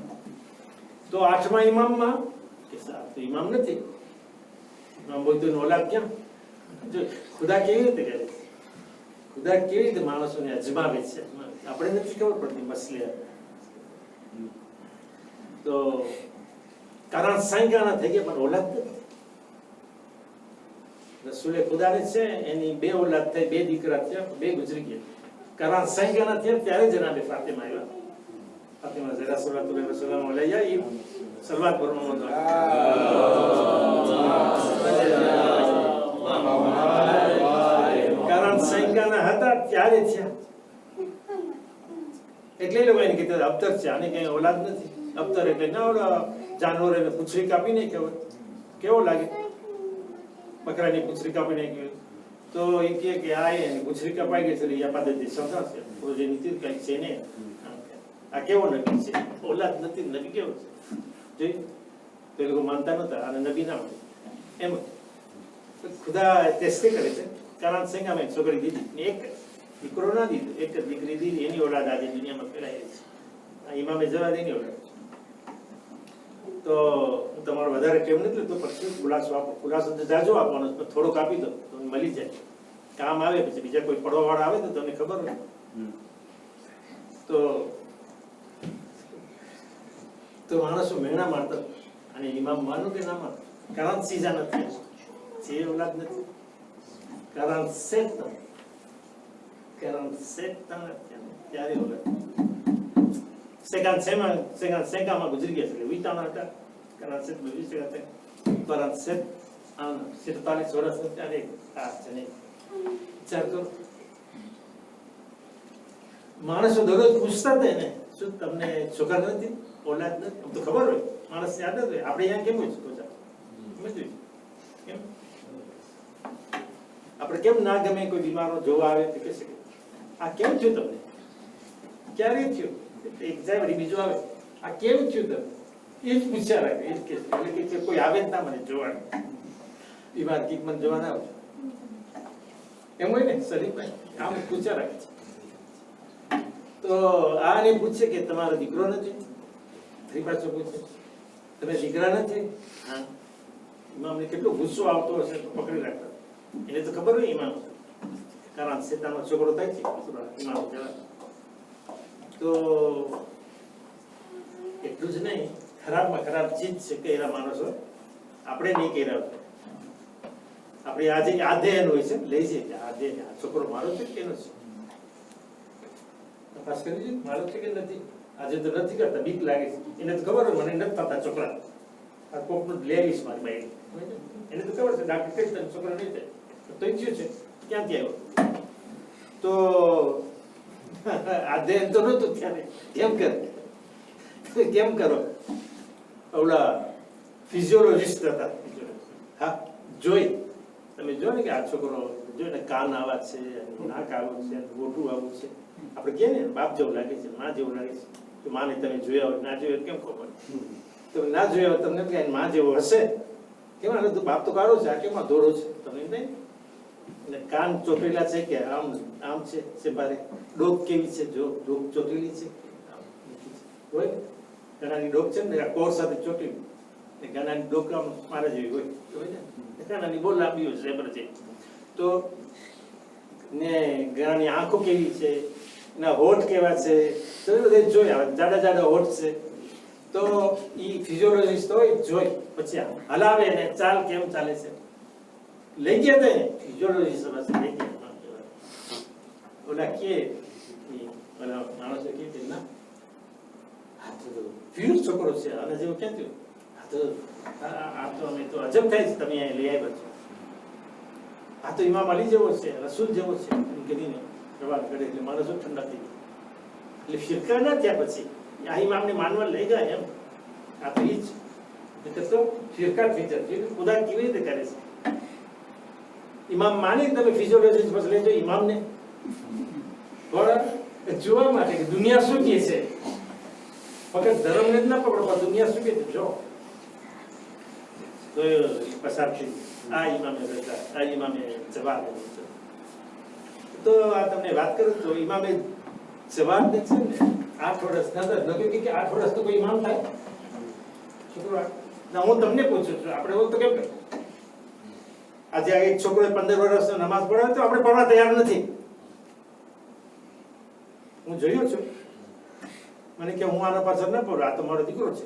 તો 8મા ઇમામમાં કે તો ઇમામ નથી ઇમામ બોલતું ઓલાદ ક્યાં જો ખુદા કેવી રીતે કરે ખુદા કેવી રીતે માણસોને અજમાવે છે આપણે નથી ખબર પડતી મસલે તો કારણ સાંઈગાના થઈ ગયા પણ ઓલાદ નથી રસૂલે ખુદાને છે એની 2 ઓલાદ થઈ 2 દીકરા થયા 2 ગુજરી ગયા કારણ સાંઈગાના થયા ત્યારે જનાબે ફાતિમા આવ્યા ફાતિમા ઝરા સલ્લલ્લાહુ અલૈહિ વસલ્લમ અલૈયા ઈ સલવાત ભરવામાં કારણ સાંઈગાના હતા ત્યારે થયા એટલે લોકો એને કીધું અબતર છે આને કઈ ઓલાદ નથી અબતર એટલે ના ઓલા જાનવર એને પૂંછડી કાપી નહીં કેવો લાગે બકરાની પૂંછડી કાપી નહીં તો એ કે આ એની પૂંછડી કપાઈ ગઈ છે યા પદ્ધતિ સમજા છે તો જે નીતિ કઈ છે ને આ કેવો નબી છે ઓલાદ નથી નબી કેવો છે જોઈ તો એ લોકો માનતા નતા અને નબી ના હોય એમ ખુદા ટેસ્ટ કરે છે કારણ સંગામે છોકરી દીધી એક દીકરો ના દીધો એક જ દીકરી દીધી એની ઓલાદ આજે દુનિયામાં ફેલાઈ રહી છે ઇમામે જવા દેની ઓલાદ તો હું તમારો વધારે ટેમ નથી લેતો પછી ખુલાસો જાજો આપવાનો થોડોક આપી દો તો મળી જાય કામ આવે પછી બીજા કોઈ પડવાવાળા આવે તો તમને ખબર હોય તો માણસો મેણા મારતા અને ઇમામ માનો કે ના માનો કારણ સીઝા નથી જે ઓલાદ નથી કારણ સેતન ત્યારે ઓલાદ સેકામાં ગુજરી ગયા છે વિતાના હતા કારણ સેત બધી છે કારણ સેત 47 વર્ષ ત્યારે આ છે ને વિચાર કરો માણસો દરરોજ પૂછતા હતા ને શું તમને છોકરા નથી ઓલાદ નથી આમ તો ખબર હોય માણસ યાદ જ હોય આપણે અહીંયા કેમ હોય કેમ આપણે કેમ ના ગમે કોઈ બીમારો જોવા આવે તો કહેશે આ કેમ થયું તમને ક્યારે થયું એક જાય વળી બીજું આવે આ કેમ થયું તમને એ જ પૂછ્યા રાખે એ જ કે એટલે કે કોઈ આવે જ ના મને જોવાનું બીમાર કીક મને જોવા ના આવજો એમ હોય ને શરીફભાઈ આમ પૂછ્યા રાખે છે તો આને પૂછે કે તમારો દીકરો નથી ફરી પાછો પૂછે તમે દીકરા નથી હા ઇમામને કેટલો ગુસ્સો આવતો હશે તો પકડી રાખતા એને તો ખબર હોય ઇમામ કારણ શેતાનનો છોકરો થાય છે ઇમામ તો એટલું જ નહીં ખરાબમાં ખરાબ ચીજ છે કે એના માણસો આપણે નહીં કર્યા આપણે આજે આધ્યયન હોય છે લઈ જઈએ કે આ છોકરો મારો છે કે એનો છે તપાસ કરી મારો છે કે નથી આજે તો નથી કરતા બીક લાગે છે એને તો ખબર હોય મને નથી થતા છોકરા આ કોકનું લેવીશ મારી બાઈ એને તો ખબર છે ડાક્ટર કઈ તને છોકરા નહીં થાય તો થયું છે ક્યાંથી આવ્યો તો અધ્યયન તો નહોતું ત્યારે કેમ કરો ઓલા ફિઝિયોલોજિસ્ટ હતા હા જોઈ તમે જો ને કે આ છોકરો જો ને કાન આવા છે નાક આવું છે મોઢું આવું છે આપણે કહે ને બાપ જેવું લાગે છે માં જેવું લાગે છે તો માને તમે જોયા હોય ના જોયા કેમ ખબર તમે ના જોયા હોય તમને કે માં જેવો હશે કેમ આને તો બાપ તો કાળો છે આ કેમ ધોળો છે તમને નહીં એટલે કાન ચોટેલા છે કે આમ આમ છે બારે ડોક કેવી છે જો ડોક ચોટેલી છે હોય ઘણાની ડોક છે ને કોર સાથે ચોટેલી ને ઘણાની ડોક આમ મારા જેવી હોય ને ઘણાની બહુ લાંબી હોય ઝેબ્રા છે તો ને ઘણાની આંખો કેવી છે એના હોઠ કેવા છે તો એ બધે જોયા જાડા જાડા હોઠ છે તો ઈ ફિઝિયોલોજીસ્ટ હોય જોઈ પછી હલાવે ને ચાલ કેમ ચાલે છે લઈ ગયા હતા ફિઝિયોલોજીસ્ટ પાસે લઈ ગયા ઓલા કે ઓલા માણસો કે ના આ તો પ્યોર છોકરો છે આના જેવું ક્યાં થયું આ તો અમે તો અજબ થાય છે તમે અહીં લઈ આવ્યા છો આ તો ઇમામ અલી જેવો છે રસૂલ જેવો છે એમ કીધીને પ્રવાદ કરે એટલે માણસો ઠંડા થઈ ગયા એટલે ફિરકા ના થયા પછી આ ઇમામને માનવા લઈ ગયા એમ આ તો ઈ જ એટલે તો ફિરકા થઈ જાય ખુદા કેવી રીતે કરે છે ઇમામ માને તમે ફિઝિયોલોજીસ્ટ પાસે લેજો ઇમામને પણ જોવા માટે કે દુનિયા શું કહે છે ફક્ત ધર્મને જ ના પકડો પણ દુનિયા શું કહે છે જો તો પસાર થઈ આ ઇમામે રજા આ ઇમામે જવાબ તો આ તમને વાત કરું તો ઇમામે જવાબ દે છે ને 8 વર્ષ ના નક્કી કે 8 વર્ષ તો કોઈ ઇમામ થાય છોકરો ના હું તમને પૂછું છું આપણે તો કેમ કરે આજે એક છોકરો 15 વર્ષનો નમાઝ પઢાવે તો આપણે પઢવા તૈયાર નથી હું જોયો છું મને કે હું આના પાછળ ન પડું આ તો મારો દીકરો છે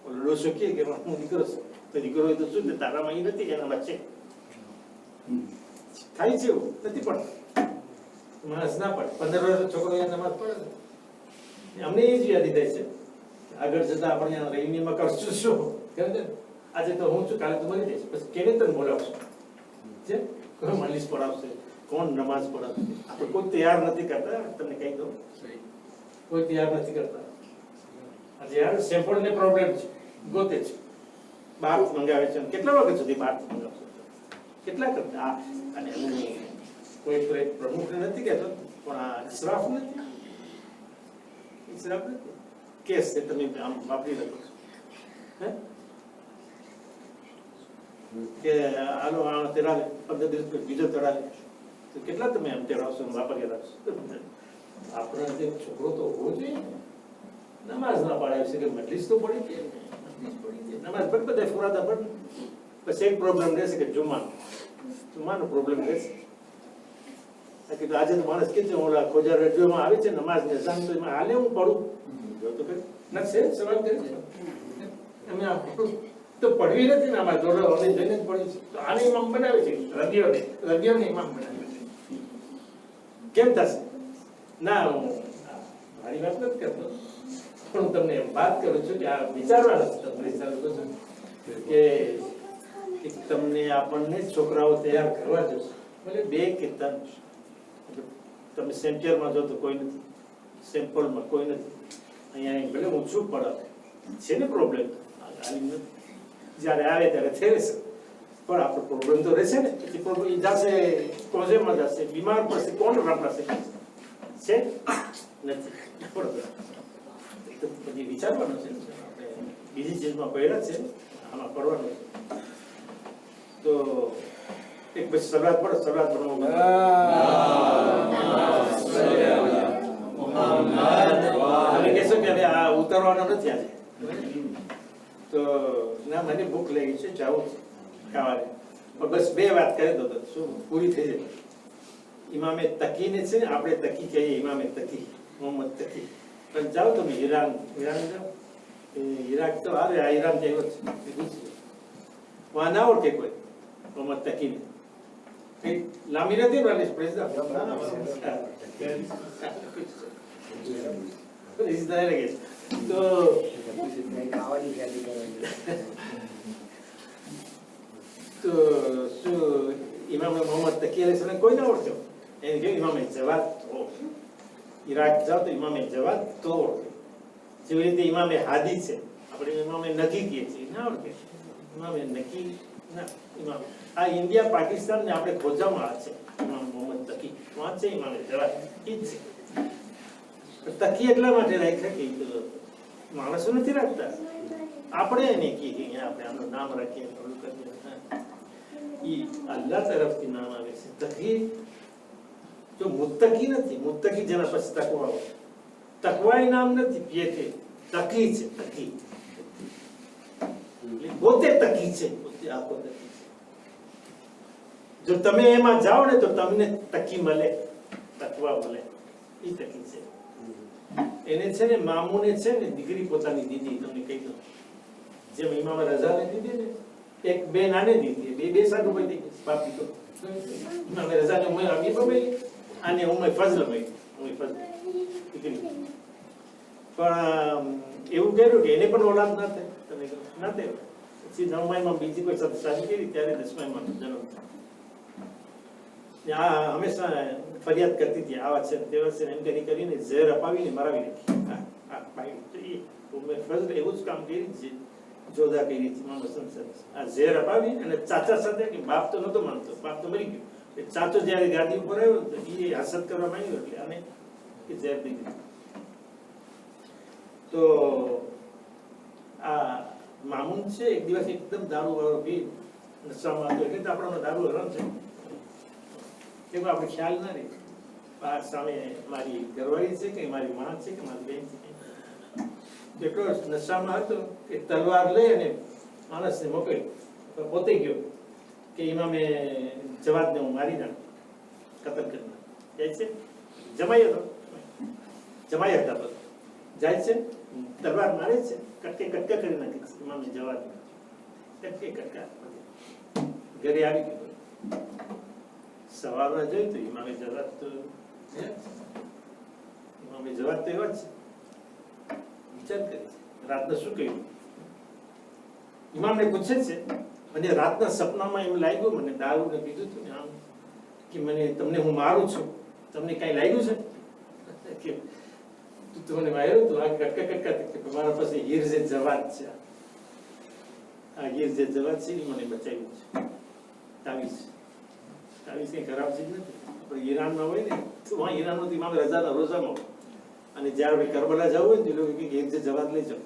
ઓલો ડોસો કે હું દીકરો છું તો દીકરો હોય તો શું ને તારામાં ઈ નથી એના વચ્ચે થાય છે એવું નથી પડતું માણસ ના પડે 15 વર્ષનો છોકરો અહીંયા નમાઝ પડે અમને એ જ યાદી થાય છે આગળ જતા આપણે રહીમાં કરશું શું આજે તો હું છું કાલે તો મરી જઈશ પછી કેને તને બોલાવશું છે કોણ માલિશ પડાવશે કોણ નમાઝ પડાવશે આપણે કોઈ તૈયાર નથી કરતા તમને કહી દઉં કોઈ તૈયાર નથી કરતા આજે યાર સેમ્પલ ને પ્રોબ્લેમ છે ગોતે છે બહાર મંગાવે છે કેટલા વાગ્યા સુધી બહાર મંગાવશો કેટલા કરતા અને કોઈ પ્રમુખ નથી કહેતો પણ આ ઇસરાફ નથી કેસ છે તમે આમ વાપરી શકો હે કે આલો આ તેરા 15 દિવસ બીજો ચડાવે તો કેટલા તમે આમ તેરાવશો વાપરી રાખશો આપણો જે છોકરો તો હોવો જોઈએ નમાઝ ના પડાવી શકે મજલિસ તો પડી છે નમાઝ પણ બધા ફુરાદા પણ પછી એક પ્રોબ્લેમ રહેશે કે જુમાનો પ્રોબ્લેમ રહેશે કે આજે તો માણસ કે છે ઓલા ખોજા રેડિયોમાં આવે છે નમાઝ ને જાણ તો એમાં હાલે હું પડું જો તો કે ના છે સવાલ કરે છે અમે આ તો પડવી નથી ને આમાં દોડો અને જઈને જ પડી તો આને ઇમામ બનાવે છે રબિયોને ઇમામ બનાવે છે કેમ થશે ના હું મારી વાત નથી કરતો પણ હું તમને વાત કરું છું કે આ વિચારવાના કે તમને આપણને છોકરાઓ તૈયાર કરવા જશે ભલે 2 કે 3 તમે સેન્ટરમાં જો તો કોઈ નથી સેમ્પલમાં કોઈ નથી અહીંયા ભલે ઊંચું પડે છે ને પ્રોબ્લેમ જ્યારે આવે ત્યારે થઈ રહેશે પણ આપણો પ્રોબ્લેમ તો રહેશે ને પછી પ્રોબ્લેમ જશે કોઝેમાં જશે બીમાર પડશે કોણ રમાશે છે નથી તો પછી વિચારવાનું છે બીજી ચીજમાં પડ્યા છે આમાં પડવાનું છે તો એક બસ સલાદ પડે સલાદ બનાવવું તમે કહેશો કે હવે આ ઉતારવાનો નથી આજે તો ના મને ભૂખ લાગી છે જાવું છે ખાવાને પણ બસ 2 વાત કરી દો તો શું પૂરી થઈ જાય ઇમામે તકીને છે ને આપણે તકી કહીએ ઇમામે તકી મોહમ્મદ તકી પણ જાઓ તમે ઈરાન જાઓ ઈરાક તો આવે આ ઈરાન જેવો છે વહાં ના ઓળખે કોઈ મોહમ્મદ તકીને કઈ લાંબી નથી વાલીશ પ્રેસિડન્ટ તો તો શું ઇમામ મોહમ્મદ તકી અલૈહિસ સલામ કોઈ ના ઓળખ્યો એને કહ્યું ઇમામે જવાદ ઈરાક જાઓ તો ઇમામે જવાદ તો ઓળખે જેવી રીતે ઇમામે હાદી છે આપણે ઇમામે નકી કહીએ છીએ ના ઓળખે ઇમામે નકી ના ઇમામ આ ઇન્ડિયા પાકિસ્તાન ને આપણે ખોજામાં છે ઇમામ મોહમ્મદ તકી વાં છે ઇમામે જવાદ ઈ જ છે તકી એટલા માટે રાખ્યા કે માણસો નથી રાખતા આપણે એને કહીએ આપણે આનું નામ રાખીએ થોડું કરીએ એ અલ્લાહ તરફથી નામ આવે છે. તકી જો મુત્તકી નથી, મુત્તકી જેના પછી તકવા હોય, તકવાય નામ નથી, પીએ તકી છે. તકી પોતે તકી છે, પોતે આખો તકી છે. જો તમે એમાં જાઓ ને તો તમને તકી મળે, તકવા મળે, એ તકી છે. એને છે ને મામુને છે ને દીકરી પોતાની દીધી, તમને કહી દઉં, જેમ ઇમામ રઝાને દીધી ને, એક બે નાને દીધી, બે સારું ભાઈ દીધી, બાપ દીધો. ઇમામ રઝાને ઉમર આવી ભાઈ, અને ઉમર ફઝલ ભાઈ, ઉમર ફઝલ દીકરી. પણ એવું કર્યું કે એને પણ ઓલાદ ના થાય, તમે ના થાય. પછી 9મામાં બીજી કોઈ સાથે શાદી કરી, ત્યારે 10મામાં જન્મ થયો. આ હંમેશા ફરિયાદ કરતી હતી, આવા છે તેવા છે, એમ કરીને ઝેર અપાવીને મરાવી નાખી. ઉમર ફઝલ એવું જ કામ કરી છે, જોદા કરી હતી મામા સંસદ. આ ઝેર અપાવી અને ચાચા સાથે, કે બાપ તો નતો માનતો, બાપ તો મરી ગયો, ચાચો જયારે ગાદી ઉપર આવ્યો તો એ હાસદ કરવા માંગ્યો, એટલે આને એ ઝેર દીધી. તો આ મામૂન છે, એક દિવસ એકદમ દારૂ વાળો પી નશામાં હતો, એટલે આપણો દારૂ હરામ છે, એવું આપણે ખ્યાલ ના રહે. આ સામે મારી ઘરવાળી છે કે મારી માં છે કે મારી બેન છે, એટલો નશામાં હતો કે તલવાર લઈ અને માણસને મોકલ્યો, પોતે ગયો કે ઇમામે જવાદને હું મારી નાખું, કતલ કરી નાખું. જાય છે, જમાઈ હતો, જમાઈ હતા બધું, જાય છે, તલવાર મારે છે, કટકે કટકા કરી નાખે છે ઇમામે જવાદ, કટકે કટકા. ઘરે આવી ગયો, સવારમાં જોયું તો ઇમામે જવાદ તો એવા જ છે. વિચાર કરે છે, રાતના શું કહ્યું? ઇમામને પૂછે છે, અને રાતના સપનામાં એમ લાગ્યું મને, દારૂ ને પીધું હતું ને આમ, કે મને તમને હું મારું છું, તમને કઈ લાગ્યું છે કે તું મને માર્યો તો? આ કટકા કટકા મારા પાસે હિરજે જવાદ છે, આ હિરજે જવાદ છે, મને બચાવ્યું છે. તાવીઝ કઈ ખરાબ ચીજ નથી. આપણે ઈરાનમાં હોય ને તો વहाँ ઈરાનનો ઇમામ રઝાના રોઝામાં, અને જ્યારે કરબલા જવું હોય ને તો લોકો કે હિરજે જવાદ લઈ જાઓ.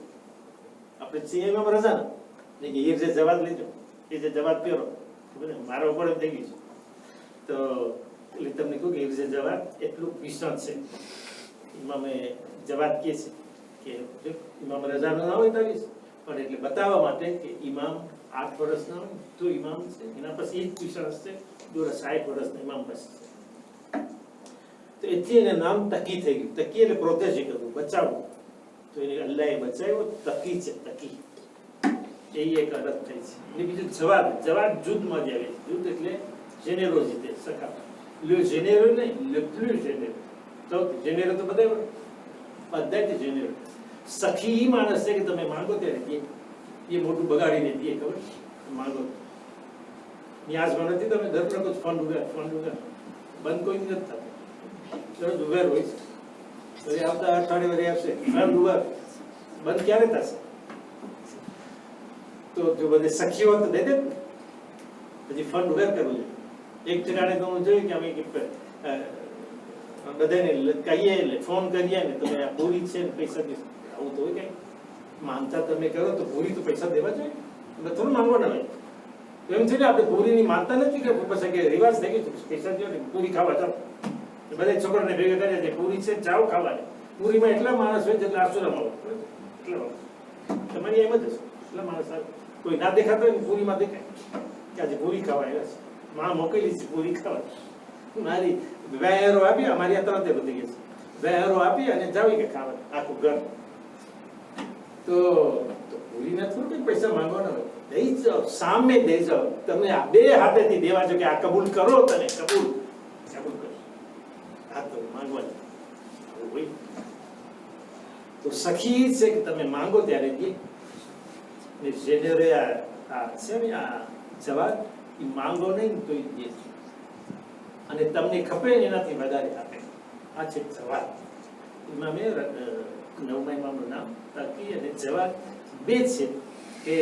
આપણે છીએ ઇમામ રઝાના, કે હિરજે જવાદ લઈ જાઓ, એ જે જવાદ પહેરો, મારા ઉપર થઈ ગયું છે. તો એટલે તમને કહું કે હિરજે જવાદ એટલું ભીષણ છે. ઇમામે જવાદ કહે છે કે ઇમામ રઝાનો ના હોય તાવીઝ, પણ એટલે બતાવવા માટે કે ઇમામ 8 વર્ષના હોય તો ઇમામ છે, એના પછી એક ભીષણ હશે, 60 વર્ષના ઇમામ પાસે છે. તો એથી એને નામ તકી થઈ ગયું. તકી એટલે પ્રોટેક્ટ કરવું, બચાવવું. તો એને અલ્લાહે બચાવ્યો, તકી છે, તકી. એ એક અર્થ થાય છે. અને બીજું જવાદ, જવાદ જૂથમાં જ આવે છે. જૂથ એટલે જેનેરોસિટી, સખા. લ્યો જેનેરો નહીં, લપ્લું જેનેરો. તો જેનેરો તો બધાથી જેનેરો. સખી ઈ માણસ છે કે તમે માંગો ત્યારે એ મોટું બગાડીને દે, ખબર માંગો ન્યાસમાં નથી. તમે દર પ્રકો ફંડ ઉગાર બંધ કોઈ નથી થતું, દરરોજ ઉગાર હોય છે. તો એ આવતા અઠવાડિયે વરે આવશે ફંડ ઉગાર, બંધ ક્યારે થશે? તો જો બધે સખી હોય તો દે દે, પછી ફંડ ઉગાર કરવું જોઈએ. એક ઠેકાણે તો હું જોયું કે અમે બધાને કહીએ, એટલે ફોન કરીએ ને તમે આ પૂરી છે ને પૈસા દેશો, આવું તો હોય કઈ માનતા તમે કરો તો પૂરી તો પૈસા દેવા જોઈએ, એટલે થોડું માંગવાના હોય. એમ છે ને આપણે પૂરીની માનતા નથી કે પછી કે રિવાજ થઈ ગયું પૈસા દો ને પૂરી ખાવા જાઓ, બધા છોકરાને ભેગા કર્યા છે પૂરી છે જાઓ ખાવા. પૂરીમાં એટલા માણસ હોય જેટલા આસુરામાં હોય, એટલા તમારી એમ જ હશે. એટલા માણસ આવે, કોઈ ના દેખાતો હોય ને પૂરીમાં દેખાય કે આજે પૂરી ખાવા આવ્યા છે, માં મોકલી છે પૂરી ખાવા. મારી વેરો આપી, અમારી આ તરત બધી ગઈ છે, વેરો આપી અને જાવી કે ખાવા આખું ઘર. તો પૂરીને થોડું કઈ પૈસા માંગવાના હોય, દઈ જાઓ, સામે દઈ જાઓ. તમે આ બે હાથેથી દેવા છો કે આ કબૂલ કરો, તને કબૂલ કરો, આ તો માંગવાનું હોય. તો સખી છે કે તમે માંગો ત્યારે દે. જેને આ છે ને આ જવાબ એ માંગો નહીં તો એ દે, અને તમને ખપે એનાથી વધારે આપે. આ છે જવાબ. ઇમામે 9મા ઇમામનું નામ તકી અને જવાબ બે છે કે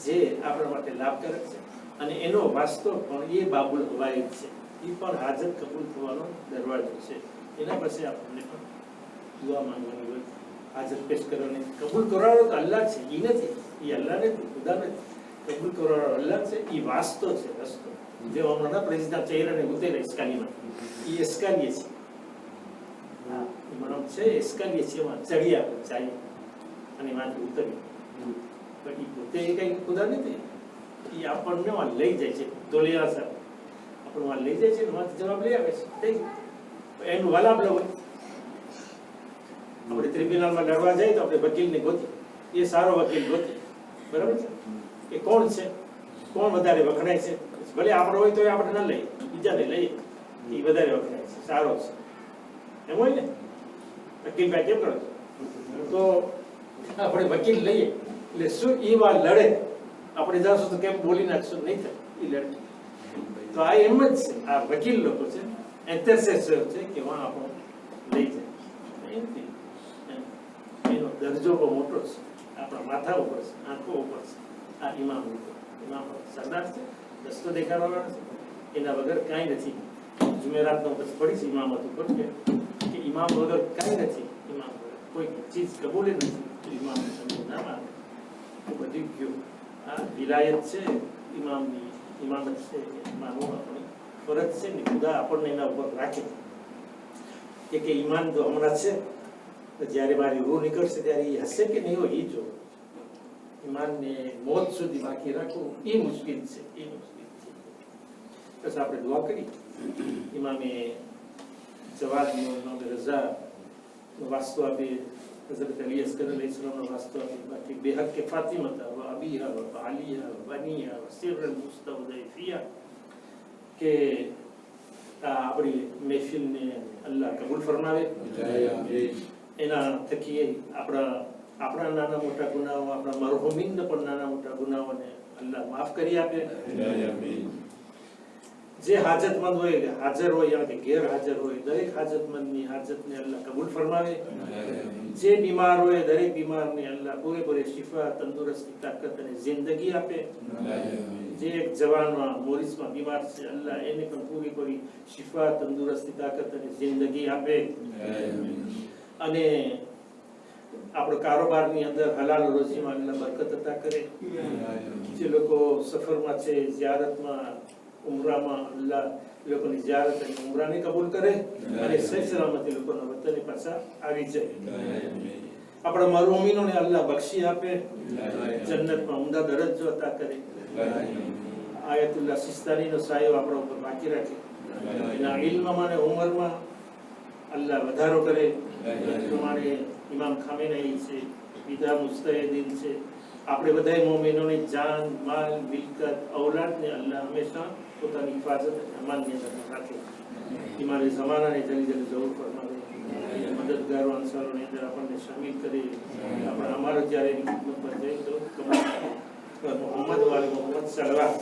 જે આપણા માટે લાભકારક છે, અને એનો વાસ્તો પણ એ બાબુલ હવાયત છે, એ પણ હાજર કબૂલ થવાનો દરવાજો છે. એના પછી આપણને પણ દુઆ માંગવાની હોય, હાજર પેશ કરવાની. કબૂલ કરવાનો તો અલ્લાહ છે, એ નથી, એ અલ્લાહ નથી, ખુદા નથી. કબૂલ કરવાનો અલ્લાહ છે, એ વાસ્તો છે, રસ્તો. જે હમણાં પ્રેસિડેન્ટ ચહેરાને ઉતરે એસ્કાલીમાં એ એસ્કાલીએ છે મનોમ છે એસ્કાલીએ છે એમાં ચડી આપણે ચાલીએ અને એમાંથી ઉતરીએ પણ એ પોતે કઈ ખુદા નથી એ આપણને લઈ જાય છે તોલિયા સાહેબ આપણને લઈ જાય છે એમાંથી જવાબ લઈ આવે છે એનું વાલાબ લો હોય આપણે ટ્રિબ્યુનલમાં લડવા જઈએ તો આપણે વકીલને ગોતીએ એ સારો વકીલ ગોતીએ બરાબર છે એ કોણ છે કોણ વધારે વખણાય છે ભલે આપણો હોય તો આપણે ન લઈએ બીજાને લઈએ એ વધારે વખણાય છે સારો છે એમ હોય ને વકીલ ભાઈ કેમ કરો તો આપણે વકીલ લઈએ એટલે શું એ વાત લડે આપણે જશું તો કેમ બોલી નાખશું નહીં થાય એ લડે તો આ એમ જ છે આ વકીલ લોકો છે ઇન્ટરસેસર છે કે વાં આપણો લઈ જાય એનો દરજ્જો બહુ મોટો છે આપણા માથા ઉપર છે આંખો ઉપર છે આ ઇમામ સરદાર છે રસ્તો દેખાડવાવાળા છે એના વગર કાંઈ નથી જુમેરાતનો પછી પડી છે ઇમામત ઉપર કે ઇમામ વગર કાંઈ નથી ઇમામ વગર કોઈ ચીજ કબૂલ નથી ઇમામ ના માને તો બધી ગયું આ વિલાયત છે ઇમામની ઇમામત છે માનવું આપણી ફરજ છે ને ખુદા આપણને એના ઉપર રાખે કે ઈમાન તો હમણાં છે જ્યારે મારી રૂહ નીકળશે ત્યારે એ હશે કે નહીં હોય એ જો ઈમાનને મોત સુધી બાકી રાખવું એ મુશ્કેલ છે બસ આપણે દુઆ કરી ઇમામે જવાદનો ઇમામે રઝા વાસ્તુ આપે હઝરત અલી અસ્કર અલૈહિસ્સલામનો વાસ્તુ આપે બાકી બેહક કે ફાતિમતા વ અબીહા વ આલિયા વ બનીહા વ સિર મુસ્તવદૈફિયા કે આપણી મહેફિલને અલ્લાહ કબૂલ ફરમાવે એના થકી આપણા નાના મોટા ગુનાઓ આપણા મરહુમીનના પણ નાના મોટા ગુનાઓને અલ્લાહ માફ કરી આપે જે હાજતમંદ હોય હાજર હોય યા કે ગેરહાજર હોય દરેક હાજતમંદની હાજતને અલ્લાહ કબૂલ ફરમાવે જે બીમાર હોય દરેક બીમારને અલ્લાહ પૂરેપૂરી શિફા તંદુરસ્તી તાકાત અને જિંદગી આપે જે એક જવાનમાં મોરિસમાં બીમાર છે અલ્લાહ એને પણ પૂરેપૂરી શિફા તંદુરસ્તી તાકાત અને જિંદગી આપે અને આપણો કારોબારની અંદર હલાલ રોજીમાં અલ્લાહ બરકત અતા કરે જે લોકો સફરમાં છે ઝિયારતમાં ઉમરામાં અલ્લાહ લોકોની ઝિયારત અને ઉમરાને કબૂલ કરે અને સહી સલામતી લોકોના વતને પાછા આવી જાય આપણા મરહુમીનોને અલ્લાહ બક્ષી આપે જન્નતમાં ઉમદા દરજ્જો અતા કરે આયતુલ્લાહ સિસ્તાનીનો સાયો આપણા ઉપર બાકી રાખે એના ઇલ્મમાં અને ઉમરમાં અલ્લાહ વધારો કરે પ્રમાણે ઇમામ ખામેનઈ છે બીજા મુસ્તહિદીન છે આપણે બધા મોમિનોની જાન માલ મિલકત ઔલાદને અલ્લાહ હંમેશા પોતાની હિફાજત અને અમાનની અંદર રાખે ઇમામે જમાનાને જલ્દી જલ્દી જરૂર ફરમાવે મદદગારો અંસારોની અંદર આપણને શામિલ કરે આપણે અમારો જ્યારે એની ખિદમત પર જાય તો મોહમ્મદ વાલે મોહમ્મદ સલવા